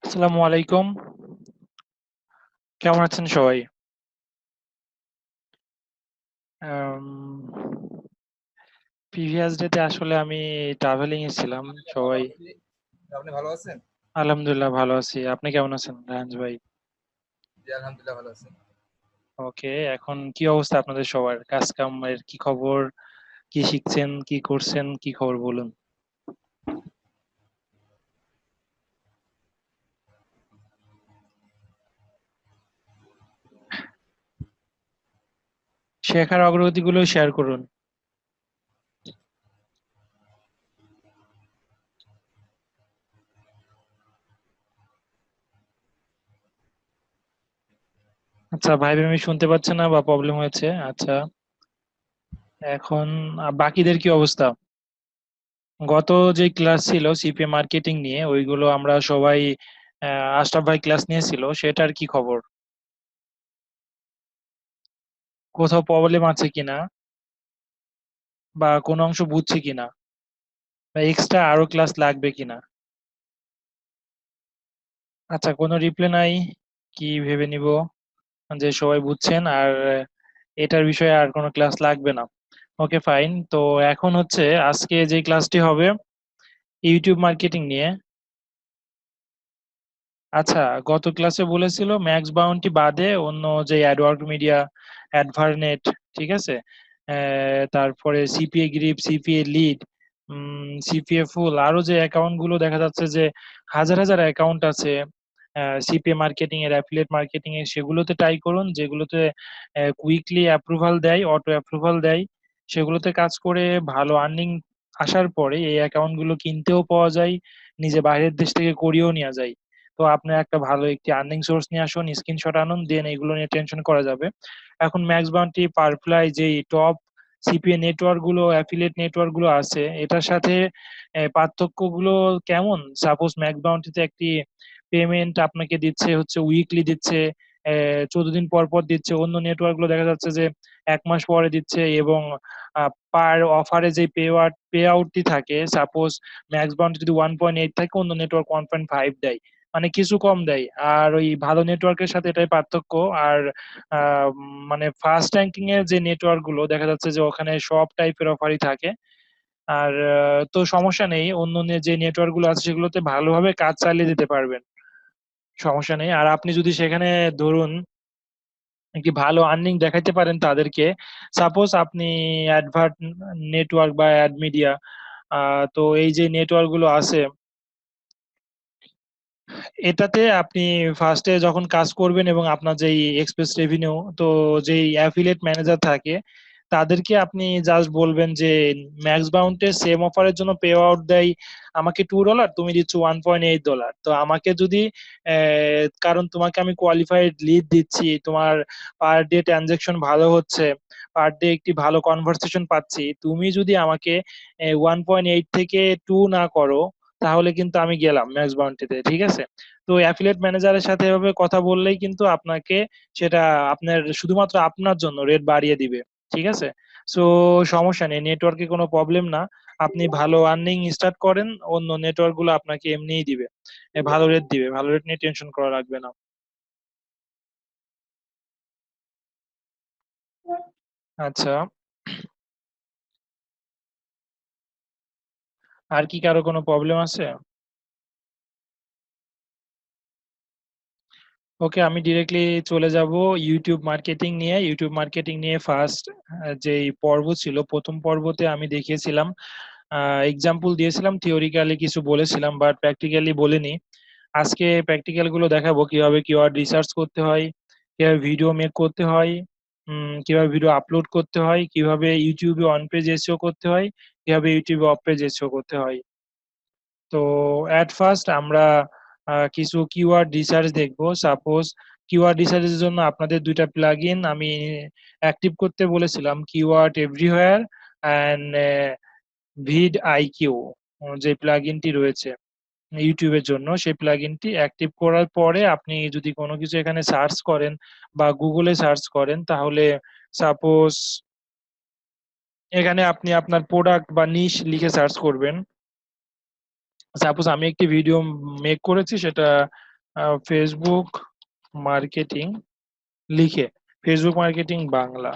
আসসালামু আলাইকুম। কেমন আছেন সবাই? আম প্রিভিয়াস ডে তে আসলে আমি ট্রাভেলিং এ ছিলাম। সবাই আপনি ভালো আছেন? আলহামদুলিল্লাহ ভালো আছি। আপনি কেমন আছেন রাহানজ ভাই? জি, আলহামদুলিল্লাহ ভালো আছি। ওকে, এখন কি অবস্থা আপনাদের সবার? কাজ-কামের কি খবর? কি শিখছেন? কি করছেন? কি খবর বলুন? শেখার অগ্রগতিগুলো শেয়ার করুন। আচ্ছা, ভাই আমি শুনতে পাচ্ছি না বা প্রবলেম হয়েছে। আচ্ছা, এখন বাকিদের কি অবস্থা? গত যে ক্লাস ছিল সিপিএ মার্কেটিং নিয়ে ওইগুলো আমরা সবাই আশরাফ ভাই ক্লাস নিয়েছিল সেটার কি খবর? কোথাও প্রবলেম আছে কিনা বা কোনো অংশ বুঝছি কিনা বা এক্সট্রা আরো ক্লাস লাগবে কিনা? আচ্ছা, কোনো রিপ্লাই নাই, কি ভেবে নিব যে সবাই বুঝছেন আর এটার বিষয়ে আর কোনো ক্লাস লাগবে না। ওকে ফাইন, তো এখন হচ্ছে আজকে যে ক্লাসটি হবে ইউটিউব মার্কেটিং নিয়ে। আচ্ছা, গত ক্লাসে বলেছিল ম্যাক্স বাউন্টি বাদে অন্য যে অ্যাডওয়ার্ক মিডিয়া, অ্যাডভারনেট, ঠিক আছে, তারপরে CPA grip, CPA lead, CPA full, আরো যে অ্যাকাউন্ট গুলো দেখা যাচ্ছে যে হাজার হাজার অ্যাকাউন্ট আছে সিপিএ মার্কেটিং এর, অ্যাফিলিয়েট মার্কেটিং এর, সেগুলোতে ট্রাই করুন যেগুলোতে কুইকলি অ্যাপ্রুভাল দেয়, অটো অ্যাপ্রুভাল দেয়। সেগুলোতে কাজ করে ভালো আর্নিং আসার পরে এই অ্যাকাউন্ট গুলো কিনতেও পাওয়া যায়, নিজে বাইরের দেশ থেকে করিয়েও নেওয়া যায়। তো আপনি একটা ভালো একটি আর্নিং সোর্স নিয়ে আসুন, স্ক্রিনশট আনুন, দেন এগুলো নিয়ে টেনশন করা যাবে। এখন ম্যাক্স বাউন্টি, পারফ্লাই, যেই টপ সিপিএ নেটওয়ার্ক গুলো, অ্যাফিলিয়েট নেটওয়ার্ক গুলো আছে এটার সাথে পার্থক্য গুলো কেমন? সাপোজ ম্যাক্স বাউন্টিতে একটি পেমেন্ট আপনাকে দিচ্ছে হচ্ছে উইকলি দিচ্ছে, 14 দিন পর পর দিচ্ছে। অন্য নেটওয়ার্ক গুলো দেখা যাচ্ছে যে 1 মাস পরে দিচ্ছে, এবং পার অফারে যে পে আউটটি থাকে, সাপোজ ম্যাক্স বাউন্ড যদি 1.8 থাকে, অন্য নেটওয়ার্ক 1.5 দেয়, মানে কিছু কম দেয়। আর ওই ভালো নেটওয়ার্কের সাথে এটাই পার্থক্য। আর মানে ফার্স্ট র্যাঙ্কিং এর যে নেটওয়ার্ক গুলো দেখা যাচ্ছে যে ওখানে সব টাইপের অফারই থাকে। আর তো সমস্যা নেই, অন্য যে নেটওয়ার্ক গুলো আছে সেগুলোতে ভালোভাবে কাজ চালিয়ে দিতে পারবেন, সমস্যা নেই। আর আপনি যদি সেখানে ধরুন একটি ভালো আর্নিং দেখাইতে পারেন তাদেরকে, সাপোজ আপনি অ্যাডভার্ট নেটওয়ার্ক বা অ্যাড মিডিয়া, তো এই যে নেটওয়ার্ক গুলো আছে এটাতে আপনি ফার্স্টে যখন কাজ করবেন এবং আপনার যেই এক্সপ্রেস রেভিনিউ, তো যেই অ্যাফিলিয়েট ম্যানেজার থাকে তাদেরকে আপনি জাস্ট বলবেন যে ম্যাক্স বাউন্ডের সেম অফারের জন্য পে আউট দেয় আমাকে $2, তুমি দিচ্ছ $1.8। তো আমাকে যদি কারণ তোমাকে আমি কোয়ালিফাইড লিড দিচ্ছি, তোমার পার ডে ট্রানজেকশন ভালো হচ্ছে, পার ডে একটি ভালো কনভারসেশন পাচ্ছি, তুমি যদি আমাকে 1.8 থেকে 2 না করো, তাহলে কিন্তু আমি গেলাম ম্যাক্স বাউন্টিতে, ঠিক আছে? তো অ্যাফিলিয়েট ম্যানেজারের সাথে এভাবে কথা বললেই কিন্তু আপনাকে সেটা আপনার শুধুমাত্র আপনার জন্য রেট বাড়িয়ে দিবে, ঠিক আছে? সো সমস্যা নেই, নেটওয়ার্কে কোনো প্রবলেম না। আপনি ভালো আর্নিং স্টার্ট করেন, অন্য নেটওয়ার্ক গুলো আপনাকে এমনিই দিবে, ভালো রেট দিবে, ভালো রেট নিয়ে টেনশন করা লাগবে না। আচ্ছা, আর কি কারো কোনো প্রবলেম আছে? ওকে, আমি ডিরেক্টলি চলে যাব ইউটিউব মার্কেটিং নিয়ে। ইউটিউব মার্কেটিং নিয়ে ফার্স্ট যেই পর্ব ছিল, প্রথম পর্বতে আমি দেখিয়েছিলাম, এক্সাম্পল দিয়েছিলাম, থিওরিক্যালি কিছু বলেছিলাম, বাট প্র্যাকটিক্যালি বলিনি। আজকে প্র্যাকটিক্যাল গুলো দেখাবো, কিভাবে কিওয়ার্ড রিসার্চ করতে হয়, কিভাবে ভিডিও মেক করতে হয়, কিভাবে ভিডিও আপলোড করতে হয়, কিভাবে ইউটিউবে অন পেজ এসইও করতে হয়, কিভাবে ইউটিউবে অফ পেজ এসইও করতে হয়। তো অ্যাট ফার্স্ট আমরা কিছু কিওয়ার্ড রিসার্চ দেখবো। সাপোজ কিওয়ার্ড রিসার্চের জন্য আপনাদের দুইটা প্লাগইন আমি অ্যাক্টিভ করতে বলেছিলাম, keyword everywhere and vidIQ. যে প্লাগইনটি রয়েছে ইউটিউবের জন্য, সেই প্লাগইনটি অ্যাক্টিভ করার পরে আপনি যদি কোনো কিছু এখানে সার্চ করেন বা গুগলে সার্চ করেন, তাহলে সাপোজ এখানে আপনি আপনার প্রোডাক্ট বা নিশ লিখে সার্চ করবেন। সাপোজ আমি একটি ভিডিও মেক করেছি, সেটা ফেসবুক মার্কেটিং লিখে ফেসবুক মার্কেটিং বাংলা।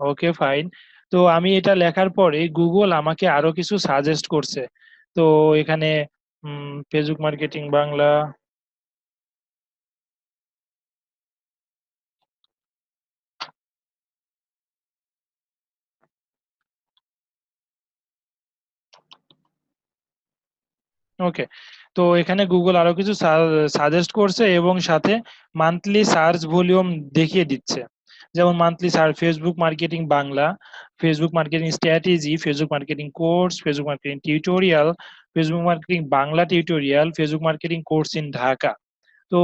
ওকে ফাইন। তো আমি এটা লেখার পরে গুগল আমাকে আরো কিছু সাজেস্ট করছে। তো এখানে ফেসবুক মার্কেটিং বাংলা, ওকে। তো এখানে গুগল আরো কিছু সাজেস্ট করছে এবং সাথে মান্থলি সার্চ ভলিউম দেখিয়ে দিচ্ছে। যেমন monthly search Facebook marketing Bangla, Facebook marketing strategy, Facebook marketing course, Facebook marketing tutorial, Facebook marketing Bangla tutorial, Facebook marketing course in Dhaka. তো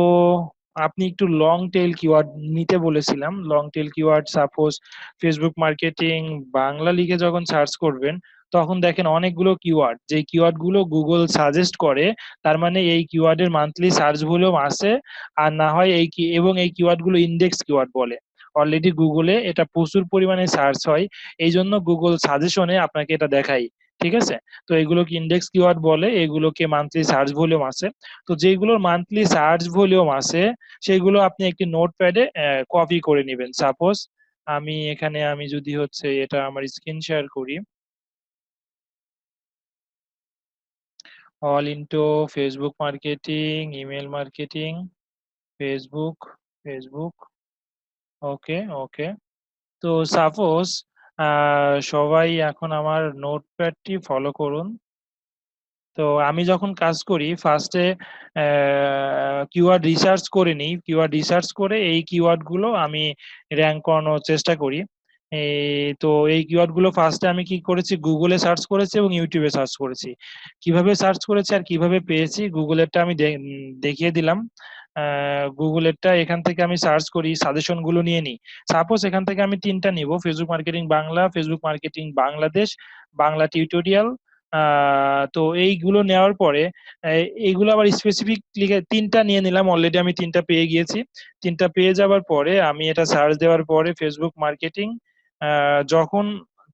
আপনি একটু লং টেল কিওয়ার্ড নিতে বলেছিলাম। Long tail keyword suppose Facebook marketing Bangla লিখে যখন সার্চ করবেন, তখন দেখেন অনেকগুলো কিওয়ার্ড, যে কিওয়ার্ড গুলো গুগল সাজেস্ট করে, তার মানে এই কিওয়ার্ডের মান্থলি সার্চ ভলিউম আছে। আর না হয় এবং এই কিওয়ার্ড গুলো ইন্ডেক্স কিওয়ার্ড বলে। অলরেডি গুগলে এটা প্রচুর পরিমাণে সার্চ হয়, এই জন্য গুগল সাজেশনে আপনাকে এটা দেখাই। ঠিক আছে। তো এগুলোকে ইন্ডেক্স কিওয়ার্ড বলে, এগুলোকে মান্থলি সার্চ ভলিউম আছে। তো যেগুলোর মান্থলি সার্চ ভলিউম আছে, সেগুলো আপনি একটি নোটপ্যাডে কপি করে নেবেন। সাপোজ আমি যদি হচ্ছে এটা আমার স্ক্রিন শেয়ার করি, all into Facebook marketing, email marketing, Facebook, Facebook, okay okay. তো সাপোজ সবাই এখন আমার নোটপ্যাডটি ফলো করুন। তো আমি যখন কাজ করি ফার্স্টে কিওয়ার্ড রিসার্চ করে নিই, কিওয়ার্ড রিসার্চ করে এই কিওয়ার্ড গুলো আমি র্যাঙ্ক করানোর চেষ্টা করি। তো এই কিওয়ার্ড গুলো ফার্স্টে আমি কি করেছি, গুগলে সার্চ করেছি এবং ইউটিউবে সার্চ করেছি। কিভাবে সার্চ করেছি আর কিভাবে পেয়েছি, গুগলেরটা আমি দেখিয়ে দিলাম। গুগলেরটা এখান থেকে আমি সার্চ করি, সাজেশন গুলো নিয়ে নিই। সাপোজ এখান থেকে আমি তিনটা নিব, Facebook marketing Bangla, Facebook marketing Bangladesh, Bangla tutorial. তো এইগুলো নেওয়ার পরে এইগুলো আবার স্পেসিফিক লিখে তিনটা নিয়ে নিলাম। অলরেডি আমি তিনটা পেয়ে গিয়েছি। তিনটা পেয়ে যাওয়ার পরে আমি এটা সার্চ দেওয়ার পরে ফেসবুক মার্কেটিং, যখন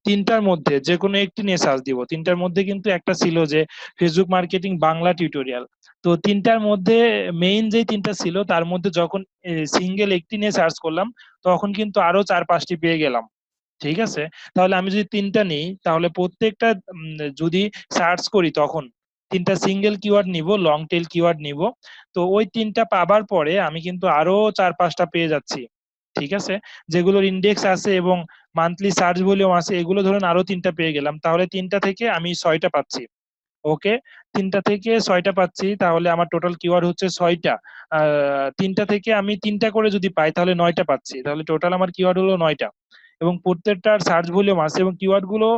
তিনটার মধ্যে যে কোনো একটি নিয়ে সার্চ দিব, তিনটার মধ্যে কিন্তু একটা ছিল যে ফেসবুক মার্কেটিং বাংলা টিউটোরিয়াল। তো তিনটার মধ্যে মেইন যে তিনটা ছিল তার মধ্যে যখন সিঙ্গেল একটি নিয়ে সার্চ করলাম, তখন কিন্তু আরো 4-5টি পেয়ে গেলাম। ঠিক আছে। তাহলে আমি যদি তিনটা নিই, তাহলে প্রত্যেকটা যদি সার্চ করি, তখন তিনটা সিঙ্গেল কিওয়ার্ড নিব, লং টেল কিওয়ার্ড নিব। তো ওই তিনটা পাবার পরে আমি কিন্তু আরো 4-5টা পেয়ে যাচ্ছি। ঠিক আছে। যেগুলোর ইন্ডেক্স আছে এবং মান্থলি সার্চ ভলিউম আছে, এগুলো ধরুন আরো তিনটা পেয়ে গেলাম, তাহলে তিনটা থেকে আমি 6টা পাচ্ছি। ওকে। তিনটা থেকে 6টা পাচ্ছি, তাহলে আমার টোটাল কিওয়ার্ড হচ্ছে 6টা। তিনটা থেকে আমি তিনটা করে যদি পাই, তাহলে 9টা পাচ্ছি, তাহলে টোটাল আমার কিওয়ার্ড হলো 9টা। এবং প্রত্যেকটার সার্চ ভলিউম আছে এবং কিওয়ার্ড গুলো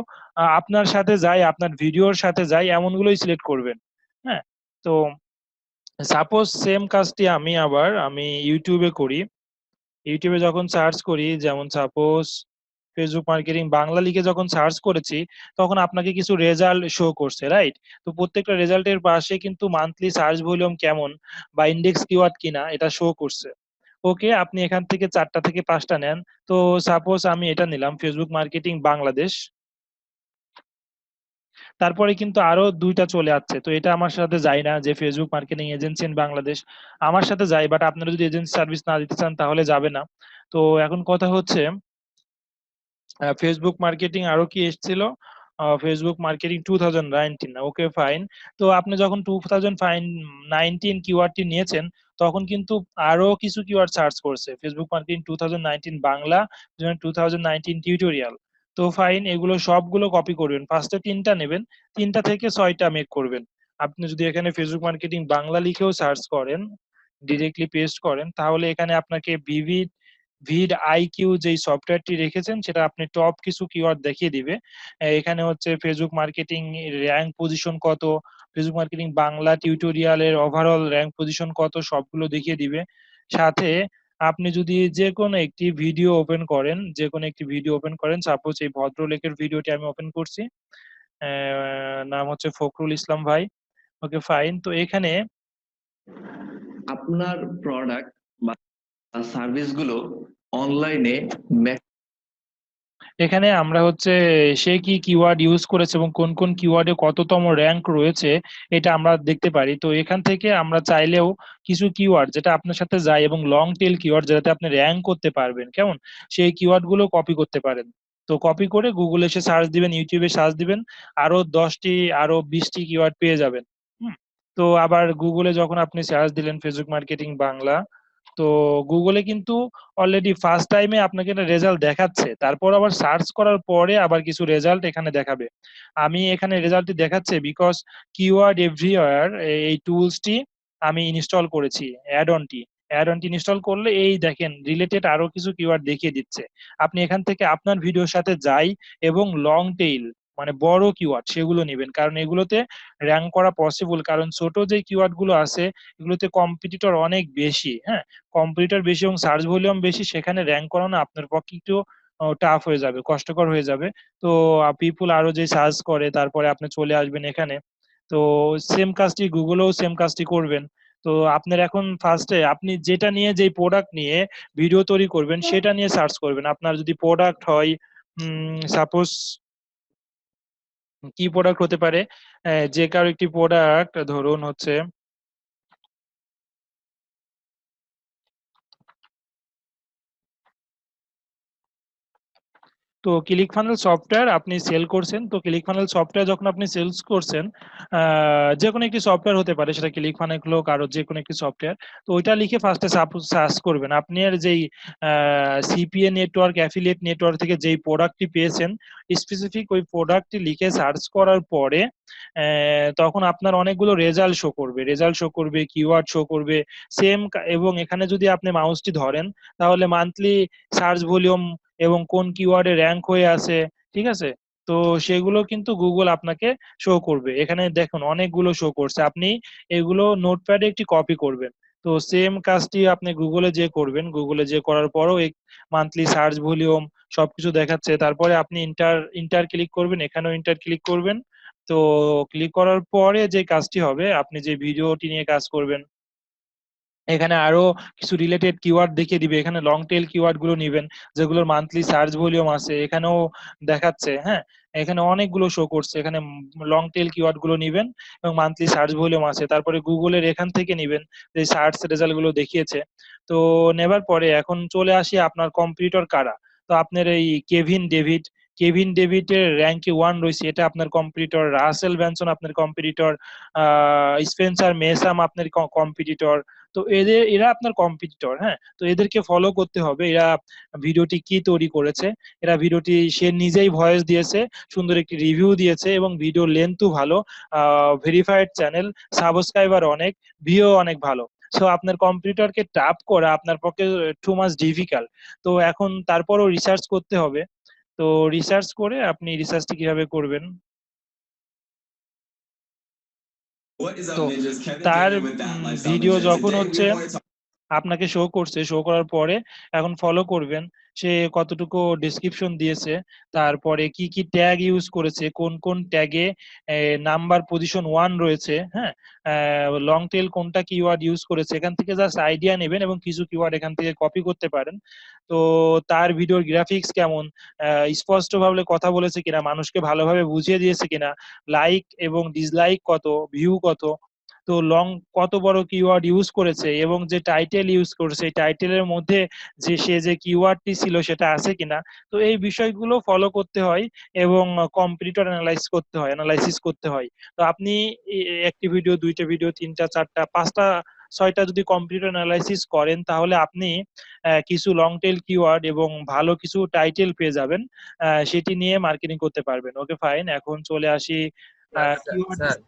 আপনার সাথে যায়, আপনার ভিডিওর সাথে যায় এমনগুলোই সিলেক্ট করবেন। হ্যাঁ। তো সাপোজ সেম কাজটি আমি ইউটিউবে করি। ইউটিউবে যখন সার্চ করি, যেমন সাপোজ ফেসবুক মার্কেটিং বাংলা লিখে যখন সার্চ করেছি, তখন আপনাকে কিছু রেজাল্ট শো করছে, রাইট? তো প্রত্যেকটা রেজাল্টের পাশে কিন্তু মান্থলি সার্চ ভলিউম কেমন বা ইন্ডেক্স কিওয়ার্ড কিনা এটা শো করছে। ওকে, আপনি এখান থেকে 4টা থেকে 5টা নেন। তো সাপোজ আমি এটা নিলাম ফেসবুক মার্কেটিং বাংলাদেশ। তারপরে কিন্তু আরো 2টা চলে আসছে, তো এটা আমার সাথে যায় না যে Facebook marketing agency in Bangladesh. আমার সাথে যায়, বাট আপনারা যদি এজেন্সি সার্ভিস না দিতে চান তাহলে যাবে না। তো এখন কথা হচ্ছে ফেসবুক মার্কেটিং আরো কি এসেছিল, ফেসবুক মার্কেটিং 2019। ওকে ফাইন। তো আপনি যখন 2019 কিওয়ার্ডটি নিয়েছেন, তখন কিন্তু আরো কিছু কিওয়ার্ড সার্চ করছে, ফেসবুক মার্কেটিং 2019 বাংলা, 2019 টিউটোরিয়াল। তো ফাইন, এগুলো সবগুলো কপি করবেন, ফার্স্টে তিনটা নেবেন, তিনটা থেকে 6টা মেক করবেন। আপনি যদি এখানে ফেসবুক মার্কেটিং বাংলা লিখেও সার্চ করেন, ডিরেক্টলি পেস্ট করেন, তাহলে এখানে আপনাকে ভিড আইকিউ যেই সফটওয়্যারটি রেখেছেন, সেটা আপনি টপ কিছু কিওয়ার্ড দেখিয়ে দিবে। এখানে হচ্ছে ফেসবুক মার্কেটিং র্যাঙ্ক পজিশন কত, ফেসবুক মার্কেটিং বাংলা টিউটোরিয়ালের ওভারঅল র্যাঙ্ক পজিশন কত, সবগুলো দেখিয়ে দিবে। সাথে আপনি যদি যে কোনো একটি ভিডিও ওপেন করেন, সাপোজ এই ভদ্রলোকের ভিডিওটি আমি ওপেন করছি। নাম হচ্ছে ফখরুল ইসলাম ভাই। ওকে ফাইন। তো এখানে আপনার প্রোডাক্ট বা সার্ভিস গুলো অনলাইনে এখানে আমরা হচ্ছে সে কি কিওয়ার্ড ইউজ করেছে এবং কোন কোন কিওয়ার্ডে কততম র্যাঙ্ক রয়েছে এটা আমরা দেখতে পারি। তো এখান থেকে আমরা চাইলেও কিছু কিওয়ার্ড যেটা আপনার সাথে যায় এবং লং টেল কিওয়ার্ড যেটাতে আপনি র্যাঙ্ক করতে পারবেন, কেমন, সেই কিওয়ার্ড গুলো কপি করতে পারেন। তো কপি করে গুগলে এসে সার্চ দিবেন, ইউটিউবে সার্চ দিবেন, আরো 10টি আরো 20টি কিওয়ার্ড পেয়ে যাবেন। হুম। তো আবার গুগলে যখন আপনি সার্চ দিলেন ফেসবুক মার্কেটিং বাংলা, তো গুগলে কিন্তু অলরেডি ফার্স্ট টাইমে আপনাকে একটা রেজাল্ট দেখাচ্ছে, তারপর আবার সার্চ করার পরে আবার কিছু রেজাল্ট এখানে দেখাবে। আমি এখানে রেজাল্টটি দেখাচ্ছে বিকজ কিওয়ার্ড এভরিওয়্যার এই টুলসটি আমি ইনস্টল করেছি। অ্যাড অনটি ইনস্টল করলে এই দেখেন রিলেটেড আরো কিছু কিওয়ার্ড দেখিয়ে দিচ্ছে। আপনি এখান থেকে আপনার ভিডিওর সাথে যাই এবং লং টেইল মানে বড় কিওয়ার্ড সেগুলো নেবেন, কারণ এগুলোতে র্যাঙ্ক করা পসিবল। কারণ ছোট যে কিওয়ার্ড গুলো আছে এগুলোতে কম্পিটিটর অনেক বেশি, হ্যাঁ, কম্পিউটার বেশি এবং সার্চ ভলিউম বেশি, সেখানে র্যাঙ্ক করানো আপনার পক্ষে একটু টাফ হয়ে যাবে, কষ্টকর হয়ে যাবে। তো পিপুল আরো যে সার্চ করে তারপরে আপনি চলে আসবেন এখানে। তো সেম কাজটি গুগলেও সেম কাজটি করবেন। তো আপনার এখন ফার্স্টে আপনি যেটা নিয়ে যেই প্রোডাক্ট নিয়ে ভিডিও তৈরি করবেন সেটা নিয়ে সার্চ করবেন। আপনার যদি প্রোডাক্ট হয়, সাপোজ কি প্রোডাক্ট হতে পারে, যে কারো একটি প্রোডাক্ট ধরুন হচ্ছে, তো ক্লিক ফানেল সফটওয়্যার আপনি সেল করছেন। তো ক্লিক ফানেল সফটওয়্যার যখন আপনি সেলস করছেন, যে কোনো একটি সফটওয়্যার হতে পারে, সেটা ক্লিক ফানেল হোক আরো যে কোনো একটি সফটওয়্যার। তো ওইটা লিখে ফার্স্টে সার্চ করবেন। আপনি আর যেই সিপিএ নেটওয়ার্ক, অ্যাফিলিয়েট নেটওয়ার্ক থেকে যেই প্রোডাক্টটি পেয়েছেন স্পেসিফিক ওই প্রোডাক্টটি লিখে সার্চ করার পরে তখন আপনার অনেকগুলো রেজাল্ট শো করবে, কিওয়ার্ড শো করবে সেম। এবং এখানে যদি আপনি মাউসটি ধরেন তাহলে মান্থলি সার্চ ভলিউম এবং কোন কিওয়ার্ডে র্যাঙ্ক হয়ে আছে, ঠিক আছে। তো সেগুলো কিন্তু গুগল আপনাকে শো করবে। এখানে দেখুন অনেকগুলো শো করছে, আপনি এগুলো নোটপ্যাডে একটি কপি করবেন। তো সেম কাজটি আপনি গুগলে যে করবেন, গুগলে যে করার পরও এই মান্থলি সার্চ ভলিউম সবকিছু দেখাচ্ছে। তারপরে আপনি ইন্টার ইন্টার ক্লিক করবেন, এখানেও ইন্টার ক্লিক করবেন। তো ক্লিক করার পরে যে কাজটি হবে, আপনি যে ভিডিওটি নিয়ে কাজ করবেন এখানে আরো কিছু রিলেটেড কিওয়ার্ড দেখিয়ে দিবে। এখানে লং টেল কিওয়ার্ড গুলো নিবেন যেগুলোর মান্থলি সার্চ ভলিউম আছে, এখানেও দেখাচ্ছে, হ্যাঁ, এখানে অনেকগুলো শো করছে। এখানে লং টেল কিওয়ার্ড গুলো নিবেন এবং মান্থলি সার্চ ভলিউম আছে, তারপরে গুগলের এখান থেকে নিবেন যে সার্চ রেজাল্ট গুলো দেখিয়েছে। তো নেবার পরে এখন চলে আসি আপনার কম্পিটিটর কারা। তো আপনার এই কেভিন ডেভিড এর র্যাঙ্কে 1 রয়েছে, এটা আপনার কম্পিটিটর। রাসেল ব্যানসন আপনার কম্পিটিটর। স্পেন্সার মেসাম আপনার কম্পিটিটর। তো এরা আপনার কম্পিটিটর, হ্যাঁ। তো এদেরকে ফলো করতে হবে। এরা ভিডিওটি কি তৈরি করেছে, এরা ভিডিওটি সে নিজেই ভয়েস দিয়েছে, সুন্দর একটি রিভিউ দিয়েছে এবং ভিডিও লেন্থও ভালো, ভেরিফাইড চ্যানেল, সাবস্ক্রাইবার অনেক, ভিউ অনেক ভালো। সো আপনার কম্পিউটারকে টাপ করা আপনার পক্ষে টু মাচ ডিফিকাল্ট। তো এখন তারপরও রিসার্চ করতে হবে। তো রিসার্চ করে আপনি রিসার্চটি কিভাবে করবেন, তো তার ভিডিও যখন হচ্ছে আপনাকে শো করছে, শো করার পরে এখন ফলো করবেন সে কতটুকু ডেসক্রিপশন দিয়েছে, তারপরে কি কি ট্যাগ ইউজ করেছে, কোন কোন ট্যাগে নাম্বার পজিশন 1 রয়েছে, হ্যাঁ, লং টেল কোনটা কিওয়ার্ড ইউজ করেছে, এখান থেকে জাস্ট আইডিয়া নেবেন এবং কিছু কিওয়ার্ড এখান থেকে কপি করতে পারেন। তো তার ভিডিওর গ্রাফিক্স কেমন, স্পষ্ট ভাবে কথা বলেছে কিনা, মানুষকে ভালোভাবে বুঝিয়ে দিয়েছে কিনা, লাইক এবং ডিসলাইক কত, ভিউ কত, তো লং কত বড় কিওয়ার্ড ইউজ করেছে এবং যে টাইটেল ইউজ করেছে এই টাইটেলের মধ্যে যে সে যে কিওয়ার্ডটি ছিল সেটা আছে কিনা। তো এই বিষয়গুলো ফলো করতে হয় এবং কম্পিটিটর অ্যানালাইসিস করতে হয়। তো আপনি একটি ভিডিও, দুইটা ভিডিও, তিনটা, চারটা, পাঁচটা, ছয়টা যদি কম্পিটিটর অ্যানালাইসিস করেন তাহলে আপনি কিছু লং টেল কিওয়ার্ড এবং ভালো কিছু টাইটেল পেয়ে যাবেন। সেটি নিয়ে মার্কেটিং করতে পারবেন। ওকে ফাইন, এখন চলে আসি কিওয়ার্ড। স্যার,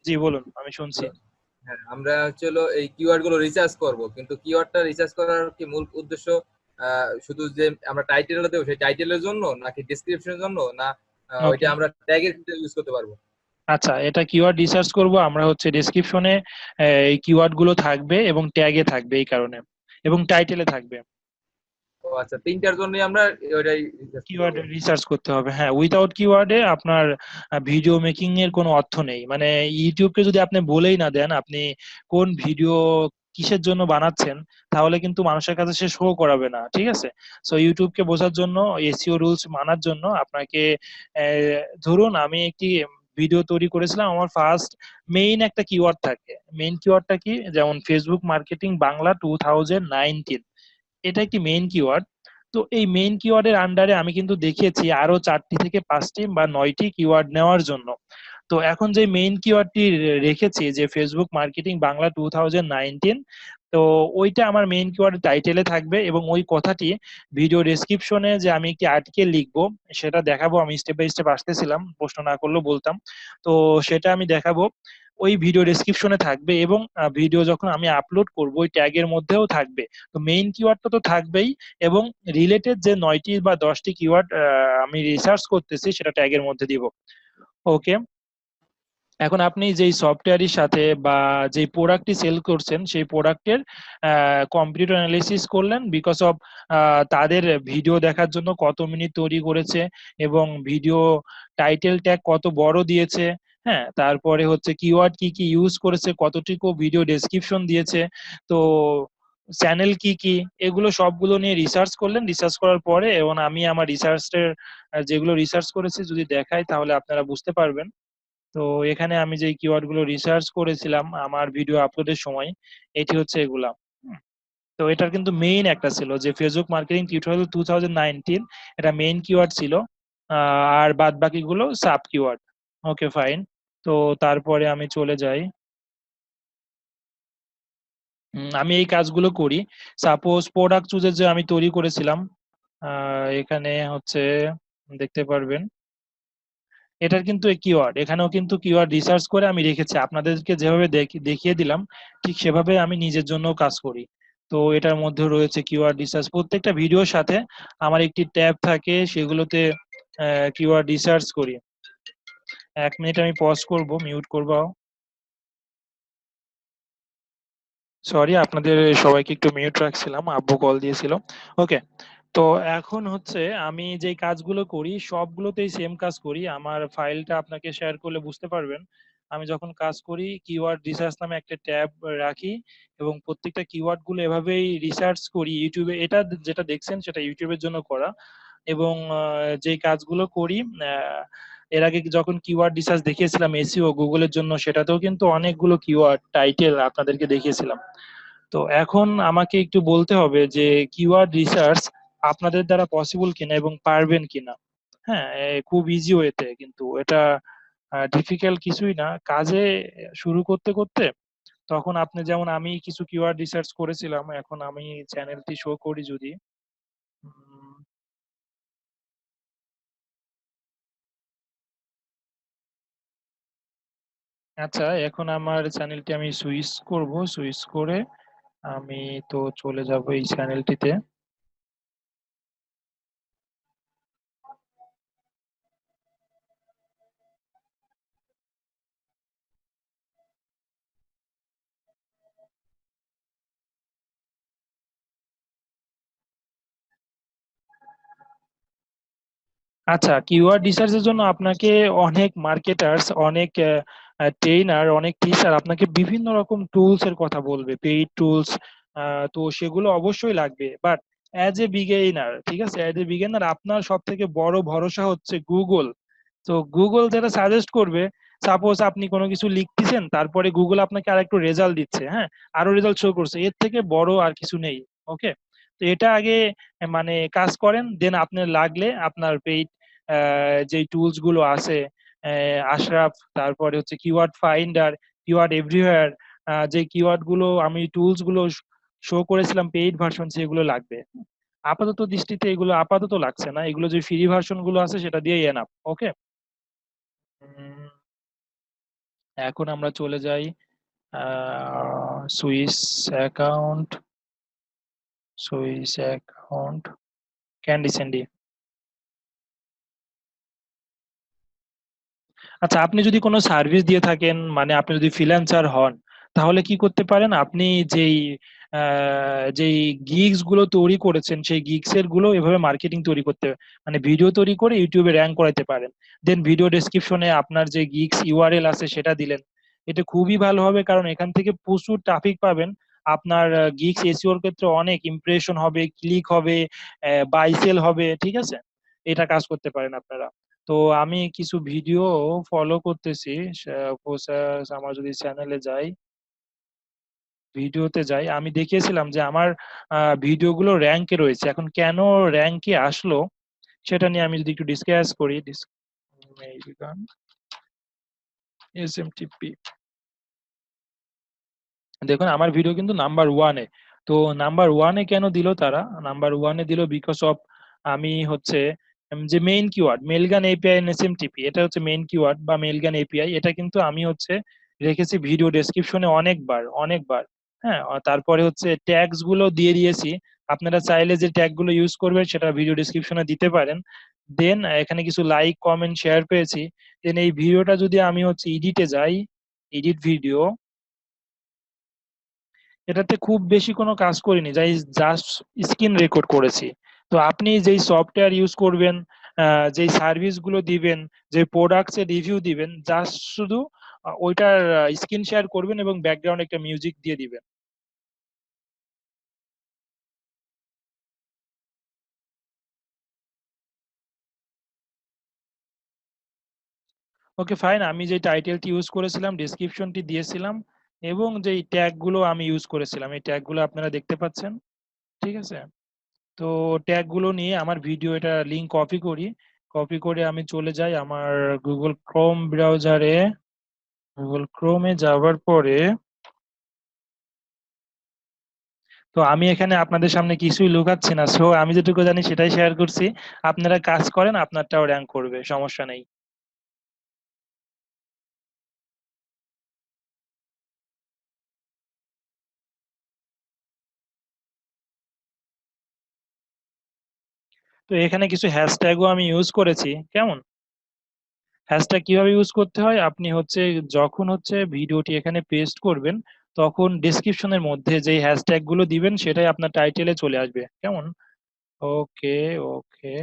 জি বলুন, আমি শুনছি। হ্যালো। হ্যাঁ, আমরা হচ্ছে হলো এই কিওয়ার্ড গুলো রিসার্চ করব, কিন্তু কিওয়ার্ডটা রিসার্চ করার কি মূল উদ্দেশ্য শুধু যে আমরা টাইটেলটা দেবো সেই টাইটেলের জন্য নাকি ডেসক্রিপশনের জন্য, না ওইটা ওকে, আমরা ট্যাগের ইউজ করতে পারবো? আচ্ছা, এটা কিওয়ার্ড রিসার্চ করব আমরা হচ্ছে ডেসক্রিপশনে এই কিওয়ার্ড গুলো থাকবে এবং ট্যাগে থাকবে এই কারণে, এবং টাইটেলে থাকবে। ও আচ্ছা, তিনটার জন্যই আমরা ওইটাই রিসার্চ করতে কিওয়ার্ড হবে। রিসার্চ করতে হবে, হ্যাঁ। উইদাউট কিওয়ার্ডে আপনার ভিডিও মেকিং এর কোনো অর্থ নেই। মানে ইউটিউবকে যদি আপনি বলেই না দেন আপনি কোন ভিডিও কিসের জন্য বানাচ্ছেন, তাহলে কিন্তু মানুষের কাছে সে শো করাবে না, ঠিক আছে? সো ইউটিউবকে বোঝার জন্য, এসইও রুলস মানার জন্য আপনাকে ধরুন আমি একটি ভিডিও তৈরি করেছিলাম, আমার ফার্স্ট মেইন একটা কিওয়ার্ড থাকে। মেইন কিওয়ার্ডটা কি? যেমন ফেসবুক মার্কেটিং বাংলা 2019, এটা একটি মেইন কিওয়ার্ড। তো এই মেইন কিওয়ার্ডের আন্ডারে আমি কিন্তু দেখিয়েছি আরো 4টি থেকে 5টি বা 9টি কিওয়ার্ড নেওয়ার জন্য। তো এখন যে মেইন কিওয়ার্ডটি রেখেছি যে ফেসবুক মার্কেটিং বাংলা 2019, তো ওইটা আমার মেইন কিওয়ার্ড টাইটেলে থাকবে, এবং ওই কথাটি ভিডিও ডেসক্রিপশনে যে আমি একটি আর্টিকেল লিখবো সেটা দেখাবো। আমি স্টেপ বাই স্টেপ আসতেছিলাম, প্রশ্ন না করলেও বলতাম। তো সেটা আমি দেখাবো, ওই ভিডিও ডেসক্রিপশনে থাকবে, এবং ভিডিও যখন আমি আপলোড করব ওই ট্যাগের মধ্যেও থাকবে। তো মেইন কিওয়ার্ডটা তো থাকবেই, এবং রিলেটেড যে 9টি বা 10টি কিওয়ার্ড আমি রিসার্চ করতেছি সেটা ট্যাগের মধ্যে দিব। ওকে, এখন আপনি যেই সফটওয়্যারের সাথে বা যেই প্রোডাক্টটি সেল করছেন সেই প্রোডাক্টের কম্পিউটার অ্যানালিসিস করলেন, বিকজ অফ তাদের ভিডিও দেখার জন্য কত মিনিট তৈরি করেছে, এবং ভিডিও টাইটেল ট্যাগ কত বড় দিয়েছে, হ্যাঁ, তারপরে হচ্ছে কিওয়ার্ড কি কি ইউজ করেছে, কতটুকু ভিডিও ডেসক্রিপশন দিয়েছে, তো চ্যানেল কি কি, এগুলো সবগুলো নিয়ে রিসার্চ করলেন। রিসার্চ করার পরে, এবং আমি আমার রিসার্চের যেগুলো রিসার্চ করেছি যদি দেখাই তাহলে আপনারা বুঝতে পারবেন। তো এখানে আমি যে কিওয়ার্ড গুলো রিসার্চ করেছিলাম আমার ভিডিও আপলোডের সময়, এটি হচ্ছে এগুলা। হুম। তো এটার কিন্তু মেইন একটা ছিল যে ফেসবুক মার্কেটিং টিউটোরিয়াল 2019, এটা মেইন কিওয়ার্ড ছিল। আর বাদ বাকিগুলো সাব কিওয়ার্ড। ওকে, ফাইন। তো তারপরে আমি চলে যাই। আমি এই কাজগুলো করি। সাপোজ প্রোডাক্ট চুজের যে আমি তৈরি করেছিলাম, এখানে হচ্ছে দেখতে পারবেন এটার কিন্তু কিওয়ার্ড, এখানেও কিন্তু কিওয়ার্ড রিসার্চ করে আমি রেখেছি। আপনাদেরকে যেভাবে দেখিয়ে দিলাম ঠিক সেভাবে আমি নিজের জন্য কাজ করি। তো এটার মধ্যে রয়েছে কিওয়ার্ড রিসার্চ। প্রত্যেকটা ভিডিওর সাথে আমার একটি ট্যাব থাকে, সেগুলোতে কিওয়ার্ড রিসার্চ করি। 1 মিনিট আমি পজ করব, মিউট করব। সরি, আপনাদের সবাইকে একটু মিউট রাখছিলাম, আব্বু কল দিয়েছিল। ওকে, তো এখন হচ্ছে আমি যে কাজগুলো করি সবগুলোতেই সেম কাজ করি। আমার ফাইলটা আপনাকে শেয়ার করলে বুঝতে পারবেন। আমি যখন কাজ করি কিওয়ার্ড রিসার্চ নামে একটা ট্যাব রাখি, এবং প্রত্যেকটা কিওয়ার্ড গুলো এভাবেই রিসার্চ করি ইউটিউবে। এটা যেটা দেখছেন সেটা ইউটিউবের জন্য করা, এবং যে কাজগুলো করি এর আগে যখন কিওয়ার্ড রিসার্চ দেখিয়েছিলাম এসইও গুগলের জন্য, সেটাতেও কিন্তু অনেকগুলো কিওয়ার্ড টাইটেল আপনাদেরকে দেখিয়েছিলাম। তো এখন আমাকে একটু বলতে হবে যে কিওয়ার্ড রিসার্চ আপনাদের দ্বারা পসিবল কিনা এবং পারবেন কিনা। হ্যাঁ, খুব ইজি ওয়েতে, কিন্তু এটা ডিফিকাল্ট কিছুই না। কাজে শুরু করতে করতে তখন আপনি যেমন, আমি কিছু কিওয়ার্ড রিসার্চ করেছিলাম, এখন আমি চ্যানেলটি শো করি যদি। উম, আচ্ছা, এখন আমার চ্যানেলটি আমি সুইচ করব, সুইচ করে আমি তো চলে যাব এই চ্যানেলটিতে। আচ্ছা, কিওয়ার্ড রিসার্চের জন্য আপনাকে অনেক মার্কেটার্স, অনেক ট্রেইনার, অনেক টিচার আপনাকে বিভিন্ন রকম টুলস এর কথা বলবে, পেইড টুলস। তো সেগুলো অবশ্যই লাগবে, বাট অ্যাজ এ বিগিনার, ঠিক আছে, অ্যাজ এ বিগিনার আপনার সব থেকে বড় ভরসা হচ্ছে গুগল। তো গুগল যেটা সাজেস্ট করবে, সাপোজ আপনি কোনো কিছু লিখতেছেন, তারপরে গুগল আপনাকে আর একটু রেজাল্ট দিচ্ছে, হ্যাঁ, আরো রেজাল্ট শো করছে, এর থেকে বড় আর কিছু নেই। ওকে, তো এটা আগে মানে কাজ করেন, দেন আপনার লাগলে আপনার পেইড যেই টুলস গুলো আছে, আশরাফ, তারপরে হচ্ছে কিওয়ার্ড ফাইন্ডার, কিওয়ার্ড এভরিওয়্যার, যে কিওয়ার্ড গুলো আমি টুলস গুলো শো করেছিলাম পেইড ভার্সন, সেগুলো লাগবে। আপাতত দৃষ্টিতে এগুলো আপাতত লাগছে না, এগুলো যে ফ্রি ভার্সন গুলো আছে সেটা দিয়েই এনাফ। ওকে, এখন আমরা চলে যাই Swiss account, Swiss account, candy Sandy. আচ্ছা, আপনি যদি কোনো সার্ভিস দিয়ে থাকেন, মানে আপনি যদি ফ্রিল্যান্সার হন, তাহলে কি করতে পারেন? আপনি যেই যেই গিগস গুলো তৈরি করেছেন সেই গিগস এর গুলো এভাবে মার্কেটিং তৈরি করতে, মানে ভিডিও তৈরি করে ইউটিউবে র্যাঙ্ক করাতে পারেন। দেন ভিডিও ডেসক্রিপশনে আপনার যে গিগস ইউআরএল আছে সেটা দিলেন। এটা খুবই ভালো হবে, কারণ এখান থেকে প্রচুর ট্রাফিক পাবেন। আপনার গিগস এসইওর ক্ষেত্রে অনেক ইমপ্রেশন হবে, ক্লিক হবে, বাই সেল হবে, ঠিক আছে? এটা কাজ করতে পারেন আপনারা। তো আমি কিছু ভিডিও ফলো করতেছি। আমার যদি চ্যানেলে যাই, ভিডিওতে যাই, আমি দেখিয়েছিলাম যে আমার ভিডিওগুলো র্যাঙ্কে রয়েছে। এখন কেন র্যাঙ্কে আসলো সেটা নিয়ে আমি যদি একটু ডিসকাস করি। এসএমটিপি, দেখুন আমার ভিডিও কিন্তু নাম্বার ওয়ানে। তো নাম্বার ওয়ানে কেন দিল তারা? নাম্বার ওয়ানে দিল বিকজ অফ আমি হচ্ছে যে main keyword Mailgun API and SMTP, এটা হচ্ছে মেইন কিওয়ার্ড বা মেলগান এপিআই। এটা কিন্তু আমি হচ্ছে রেখেছি ভিডিও ডেসক্রিপশনে অনেকবার অনেকবার। হ্যাঁ, তারপরে হচ্ছে ট্যাগস গুলো দিয়ে দিয়েছি। আপনারা চাইলে যে ট্যাগ গুলো ইউজ করবেন সেটা ভিডিও ডেসক্রিপশনে দিতে পারেন। দেন এখানে কিছু লাইক কমেন্ট শেয়ার পেয়েছি। দেন এই ভিডিওটা যদি আমি হচ্ছে এডিটে যাই, এডিট ভিডিও, এটাতে খুব বেশি কোনো কাজ করিনি, যাই জাস্ট স্ক্রিন রেকর্ড করেছি। তো আপনি যেই সফটওয়্যার ইউজ করবেন, যেই সার্ভিস গুলো দিবেন, যে প্রোডাক্টস এর রিভিউ দিবেন, জাস্ট শুধু ওইটার স্ক্রিন শেয়ার করবেন এবং ব্যাকগ্রাউন্ড একটা মিউজিক দিয়ে দিবেন। ওকে ফাইন, আমি যে টাইটেলটি ইউজ করেছিলাম, ডেসক্রিপশনটি দিয়েছিলাম, এবং যেই ট্যাগ গুলো আমি ইউজ করেছিলাম, এই ট্যাগ গুলো আপনারা দেখতে পাচ্ছেন, ঠিক আছে? তো ট্যাগ গুলো নিয়ে আমার ভিডিও, এটা লিংক কপি করি। কপি করে আমি চলে যাই আমার গুগল ক্রোম ব্রাউজারে। গুগল ক্রোমে যাওয়ার পরে তো আমি এখানে আপনাদের সামনে কিছুই লুকাচ্ছি না, সো আমি যেটুকু জানি সেটাই শেয়ার করছি। আপনারা কাজ করেন, আপনারটাও র্যাঙ্ক করবে, সমস্যা নেই। তো এখানে কিছু হ্যাশট্যাগও আমি ইউজ করেছি, কেমন? হ্যাশট্যাগ কিভাবে ইউজ করতে হয়, আপনি হচ্ছে যখন হচ্ছে ভিডিওটি এখানে পেস্ট করবেন, তখন ডেসক্রিপশনের মধ্যে যে হ্যাশট্যাগ গুলো দিবেন সেটাই আপনার টাইটেলে চলে আসবে, কেমন? ওকে, ওকে।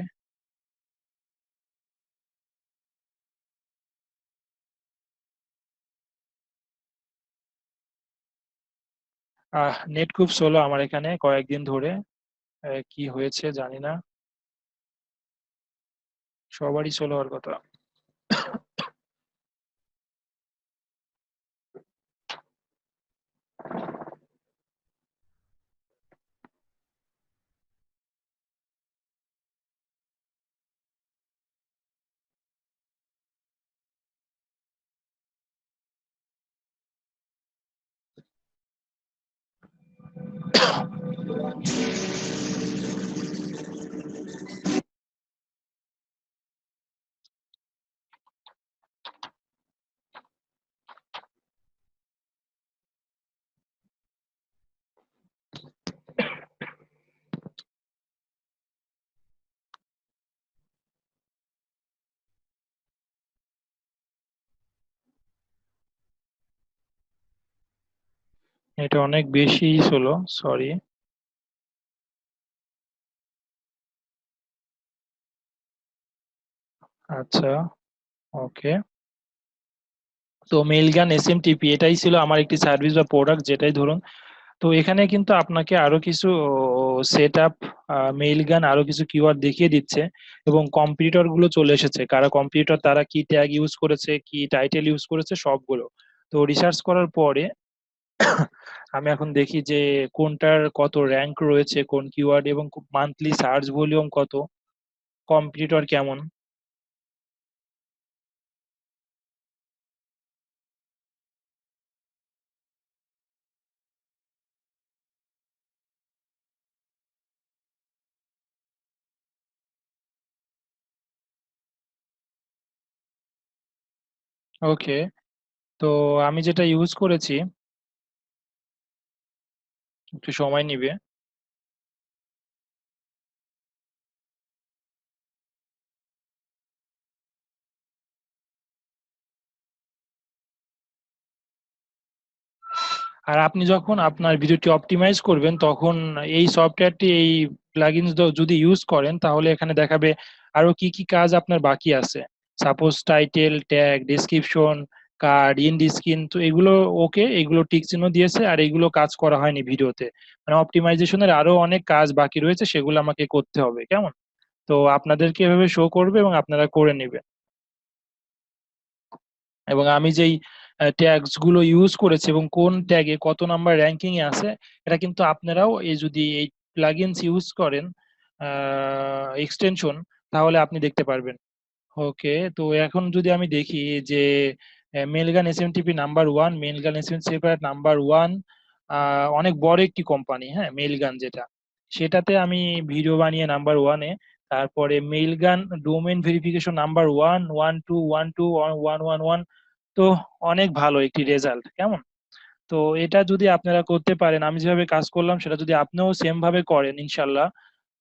নেট খুব স্লো আমার এখানে কয়েকদিন ধরে। কি হয়েছে জানি না, সবারই স্লো হওয়ার কথা। এটা অনেক বেশি স্লো, সরি। আচ্ছা, ওকে। তো মেইলগান এসএমটিপি এটাই ছিল আমার একটি সার্ভিস বা প্রোডাক্ট, যেটাই ধরুন। তো এখানে কিন্তু আপনাকে আরো কিছু সেট আপ, মেইলগান আরো কিছু কিওয়ার্ড দেখিয়ে দিচ্ছে, এবং কম্পিটিটর গুলো চলে এসেছে, কারা কম্পিটিটর, তারা কি ট্যাগ ইউজ করেছে, কি টাইটেল ইউজ করেছে, সবগুলো। তো রিসার্চ করার পরে আমি এখন দেখি যে কোনটার কত র্যাঙ্ক রয়েছে, কোন কিওয়ার্ড, এবং মান্থলি সার্চ ভলিউম কত, কম্পিটিটর কেমন। ওকে, তো আমি যেটা ইউজ করেছি, একটু সময় নিবে। আর আপনি যখন আপনার ভিডিওটি অপটিমাইজ করবেন, তখন এই সফটওয়্যারটি, এই প্লাগইনস যদি ইউজ করেন, তাহলে এখানে দেখাবে আরো কি কি কাজ আপনার বাকি আছে। Suppose title, tag, description, card, ইন্ড screen, তো এগুলো ওকে, এগুলো টিক চিহ্ন দিয়েছে, আর এগুলো কাজ করা হয়নি ভিডিওতে। মানে অপটিমাইজেশনের আরো অনেক কাজ বাকি রয়েছে, সেগুলো আমাকে করতে হবে, কেমন? তো আপনাদেরকে এভাবে শো করবে এবং আপনারা করে নেবেন। এবং আমি যেই ট্যাগস গুলো ইউজ করেছি এবং কোন ট্যাগে কত নাম্বার র্যাঙ্কিং এ আছে, এটা কিন্তু আপনারাও এই যদি এই প্লাগইনস ইউজ করেন এক্সটেনশন, তাহলে আপনি দেখতে পারবেন। ওকে, তো এখন যদি আমি দেখি যে মেলগান এসএমটিপি নাম্বার 1, মেলগান এসএমটিপি নাম্বার 1, অনেক বড় একটি কোম্পানি, হ্যাঁ, মেইলগান যেটা, সেটাতে আমি ভিডিও বানিয়ে নাম্বার 1-এ। তারপরে মেইলগান ডোমেন ভেরিফিকেশন নাম্বার 1, 1, 2, 1, 2, 1, 1, 1, তো অনেক ভালো একটি রেজাল্ট, কেমন? তো এটা যদি আপনারা করতে পারেন, আমি যেভাবে কাজ করলাম সেটা যদি আপনিও সেম ভাবে করেন, ইনশাল্লাহ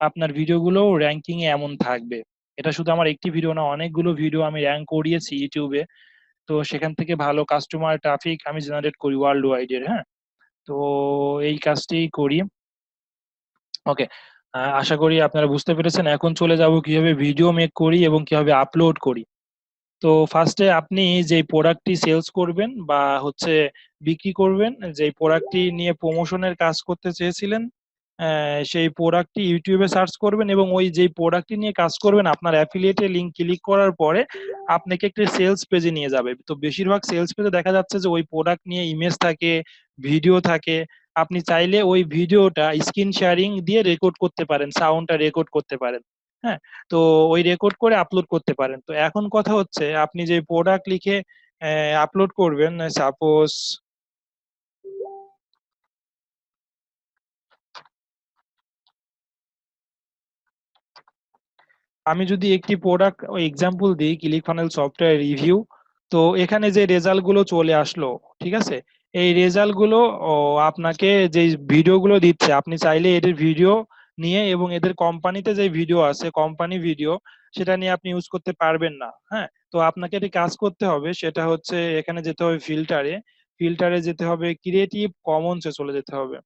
আপনার ভিডিওগুলো র্যাঙ্কিং এ এমন থাকবে। এটা শুধু আমার একটি ভিডিও না, অনেকগুলো ভিডিও আমি র্যাঙ্ক করিয়েছি ইউটিউবে। তো সেখান থেকে ভালো কাস্টমার ট্রাফিক আমি জেনারেট করি ওয়ার্ল্ড ওয়াইড এর, হ্যাঁ। তো এই কাজটি করি। ওকে, আশা করি আপনারা বুঝতে পেরেছেন। এখন চলে যাব কিভাবে ভিডিও মেক করি এবং কিভাবে আপলোড করি। তো ফার্স্টে আপনি যে প্রোডাক্টটি সেলস করবেন বা হচ্ছে বিক্রি করবেন, যে প্রোডাক্টটি নিয়ে প্রমোশনের কাজ করতে চেয়েছিলেন, সেই প্রোডাক্টটি ইউটিউবে সার্চ করবেন এবং ওই যে প্রোডাক্টটি নিয়ে কাজ করবেন আপনার অ্যাফিলিয়েটে লিংক ক্লিক করার পরে আপনাকে একটি সেলস পেজে নিয়ে যাবে। তো বেশিরভাগ সেলস পেজে দেখা যাচ্ছে যে ওই প্রোডাক্ট নিয়ে ইমেজ থাকে, ভিডিও থাকে। আপনি চাইলে ওই ভিডিওটা স্ক্রিন শেয়ারিং দিয়ে রেকর্ড করতে পারেন, সাউন্ডটা রেকর্ড করতে পারেন, হ্যাঁ। তো ওই রেকর্ড করে আপলোড করতে পারেন। তো এখন কথা হচ্ছে আপনি যে প্রোডাক্ট লিখে আপলোড করবেন, সাপোজ আমি যদি একটি প্রোডাক্ট এক্সাম্পল দিই, ক্লিক ফানেল সফটওয়্যার রিভিউ, তো এখানে যে রেজাল্ট গুলো চলে আসলো, ঠিক আছে, এই রেজাল্ট গুলো আপনাকে যে ভিডিও গুলো দিচ্ছে, আপনি চাইলে এদের ভিডিও নিয়ে এবং এদের কোম্পানিতে যে ভিডিও আছে কোম্পানি ভিডিও, সেটা নিয়ে আপনি ইউজ করতে পারবেন না, হ্যাঁ। তো আপনাকে একটি কাজ করতে হবে, সেটা হচ্ছে এখানে যেতে হবে ফিল্টারে, ফিল্টারে যেতে হবে, ক্রিয়েটিভ কমন্সে চলে যেতে হবে।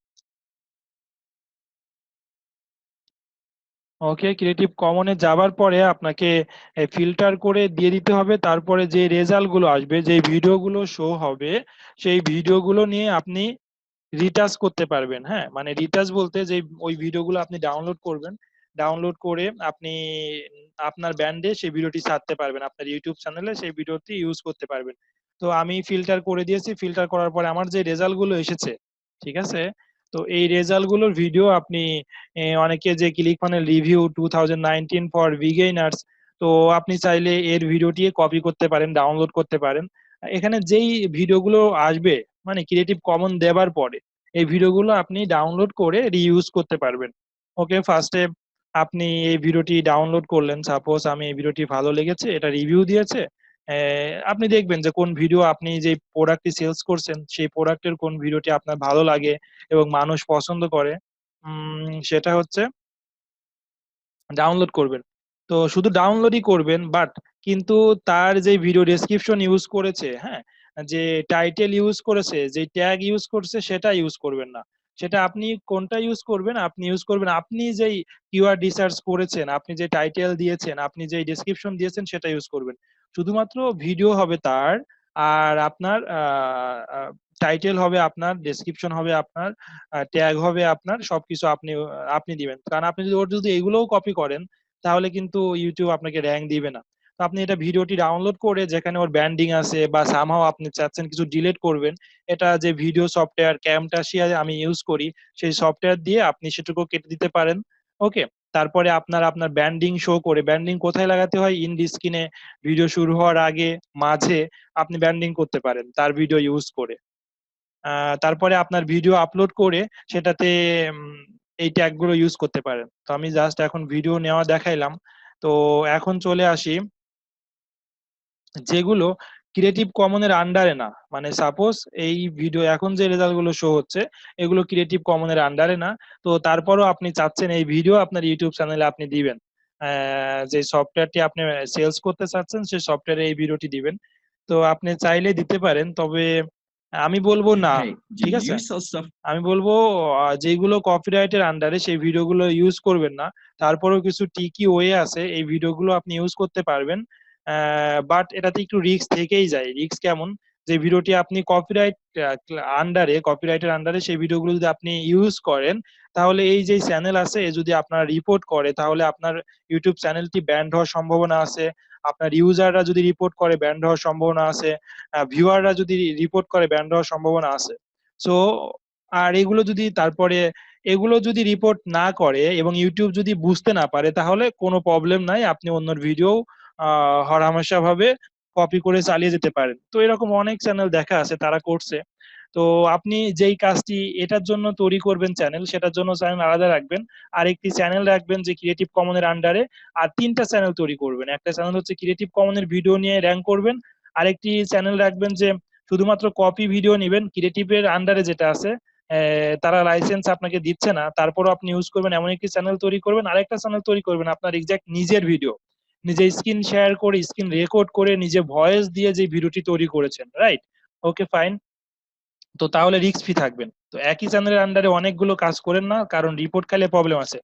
ওকে, ক্রিয়েটিভ কমনে যাবার পরে আপনাকে ফিল্টার করে দিয়ে দিতে হবে। তারপরে যে রেজাল্ট গুলো আসবে, যে ভিডিওগুলো শো হবে, সেই ভিডিওগুলো নিয়ে আপনি রিটাচ করতে পারবেন, হ্যাঁ। মানে রিটাচ বলতে যে ওই ভিডিওগুলো আপনি ডাউনলোড করবেন, ডাউনলোড করে আপনি আপনার ব্যান্ডে সেই ভিডিওটি ছাড়তে পারবেন, আপনার ইউটিউব চ্যানেলে সেই ভিডিওটি ইউজ করতে পারবেন। তো আমি ফিল্টার করে দিয়েছি, ফিল্টার করার পরে আমার যে রেজাল্ট গুলো এসেছে, ঠিক আছে, তো এই রেজাল্ট গুলোর ভিডিও আপনি অনেকে যে click funnel review 2019 for beginners, তো আপনি চাইলে এর ভিডিওটি কপি করতে পারেন, ডাউনলোড করতে পারেন। এখানে যেই ভিডিওগুলো আসবে, মানে ক্রিয়েটিভ কমন দেবার পরে এই ভিডিওগুলো আপনি ডাউনলোড করে রিইউজ করতে পারবেন। ওকে, ফার্স্টে আপনি এই ভিডিওটি ডাউনলোড করলেন, সাপোজ আমি এই ভিডিওটি ভালো লেগেছে, এটা রিভিউ দিয়েছে। আপনি দেখবেন যে কোন ভিডিও, আপনি যে প্রোডাক্টটি সেলস করছেন সেই প্রোডাক্টের কোন ভিডিওটি আপনার ভালো লাগে এবং মানুষ পছন্দ করে, সেটা হচ্ছে ডাউনলোড করবেন। তো শুধু ডাউনলোডই করবেন, বাট কিন্তু তার যে ভিডিও ডেসক্রিপশন ইউজ করেছে, হ্যাঁ, যে টাইটেল ইউজ করেছে, যে ট্যাগ ইউজ করছে, সেটা ইউজ করবেন না। সেটা আপনি কোনটা ইউজ করবেন, আপনি ইউজ করবেন আপনি যেই কিওয়ার্ড রিসার্চ করেছেন, আপনি যে টাইটেল দিয়েছেন, আপনি যে ডেসক্রিপশন দিয়েছেন, সেটা ইউজ করবেন। শুধুমাত্র ভিডিও হবে তার, আর আপনার টাইটেল হবে আপনার, ডেসক্রিপশন হবে আপনার, ট্যাগ হবে আপনার, সবকিছু আপনি আপনি দিবেন। কারণ আপনি যদি ওর যদি এগুলোও কপি করেন, তাহলে কিন্তু ইউটিউব আপনাকে র্যাঙ্ক দিবে না। তো আপনি এটা ভিডিওটি ডাউনলোড করে যেখানে ওর ব্যান্ডিং আছে বা সামহাও আপনি চাচ্ছেন কিছু ডিলিট করবেন, এটা যে ভিডিও সফটওয়্যার ক্যামটাশিয়া আমি ইউজ করি, সেই সফটওয়্যার দিয়ে আপনি সেটুকু কেটে দিতে পারেন। ওকে, তারপরে আপনার আপনার ব্যান্ডিং শো করে, ব্যান্ডিং কোথায় লাগাতে হয়, ইন স্ক্রিনে, ভিডিও শুরু হওয়ার আগে, মাঝে আপনি ব্যান্ডিং করতে পারেন তার ভিডিও ইউজ করে। তারপরে আপনার ভিডিও আপলোড করে সেটাতে উম, এই ট্যাগ গুলো ইউজ করতে পারেন। তো আমি জাস্ট এখন ভিডিও নেওয়া দেখাইলাম। তো এখন চলে আসি যেগুলো ক্রিয়েটিভ কমনের আন্ডারে না, মানে সাপোজ এই ভিডিও এখন যে রেজাল্ট গুলো শো হচ্ছে, এগুলো ক্রিয়েটিভ কমনের আন্ডারে না। তো তারপরও আপনি চাচ্ছেন এই ভিডিও আপনার ইউটিউব চ্যানেলে আপনি দিবেন, যে সফটওয়্যারটি আপনি সেলস করতে চাচ্ছেন সেই সফটওয়্যারে এই ভিডিওটি দিবেন। তো আপনি চাইলে দিতে পারেন, তবে আমি বলবো না, Hey, do ঠিক আছে। you sell stuff? আমি বলবো যেগুলো কপিরাইটের আন্ডারে সেই ভিডিওগুলো ইউজ করবেন না। তারপরেও কিছু টিকি ওয়ে আছে, এই ভিডিওগুলো আপনি ইউজ করতে পারবেন। বাট এটাতে একটু রিস্ক থেকেই যায়। রিস্ক কেমন? যে ভিডিওটি আপনি কপিরাইটের আন্ডারে সেই ভিডিওগুলো যদি আপনি ইউজ করেন, তাহলে এই যে চ্যানেল আছে এ যদি আপনার রিপোর্ট করে তাহলে আপনার ইউটিউব চ্যানেলটি ব্যান্ড হওয়ার সম্ভাবনা আছে। আপনার ইউজাররা যদি রিপোর্ট করে ব্যান্ড হওয়ার সম্ভাবনা আছে। ভিউয়াররা যদি রিপোর্ট করে ব্যান্ড হওয়ার সম্ভাবনা আছে। সো আর এগুলো যদি রিপোর্ট না করে এবং ইউটিউব যদি বুঝতে না পারে তাহলে কোনো প্রবলেম নাই, আপনি অন্যর ভিডিও হরহামেশা ভাবে কপি করে চালিয়ে যেতে পারেন। তো এরকম অনেক চ্যানেল দেখা আছে তারা করছে। তো আপনি যেই কাজটি এটার জন্য তৈরি করবেন চ্যানেল, সেটার জন্য চ্যানেল আলাদা রাখবেন। আর একটি চ্যানেল রাখবেন যে ক্রিয়েটিভ কমনের আন্ডারে। আর তিনটা চ্যানেল তৈরি করবেন। একটা চ্যানেল হচ্ছে ক্রিয়েটিভ কমনের ভিডিও নিয়ে র্যাঙ্ক করবেন। আরেকটি চ্যানেল রাখবেন যে শুধুমাত্র কপি ভিডিও নেবেন, ক্রিয়েটিভের আন্ডারে যেটা আছে তারা লাইসেন্স আপনাকে দিচ্ছে না, তারপরও আপনি ইউজ করবেন এমন একটি চ্যানেল তৈরি করবেন। আরেকটা চ্যানেল তৈরি করবেন আপনার এক্সাক্ট নিজের ভিডিও, নিজে স্ক্রিন শেয়ার করে, স্ক্রিন রেকর্ড করে, নিজে ভয়েস দিয়ে যে ভিডিওটি তৈরি করেছেন, রাইট? ওকে, ফাইন। তো তাহলে রিস্ক ফ্রি থাকবেন। তো একই চ্যানেলের আন্ডারে অনেকগুলো কাজ করেন না, কারণ রিপোর্ট খাইলে প্রবলেম আছে।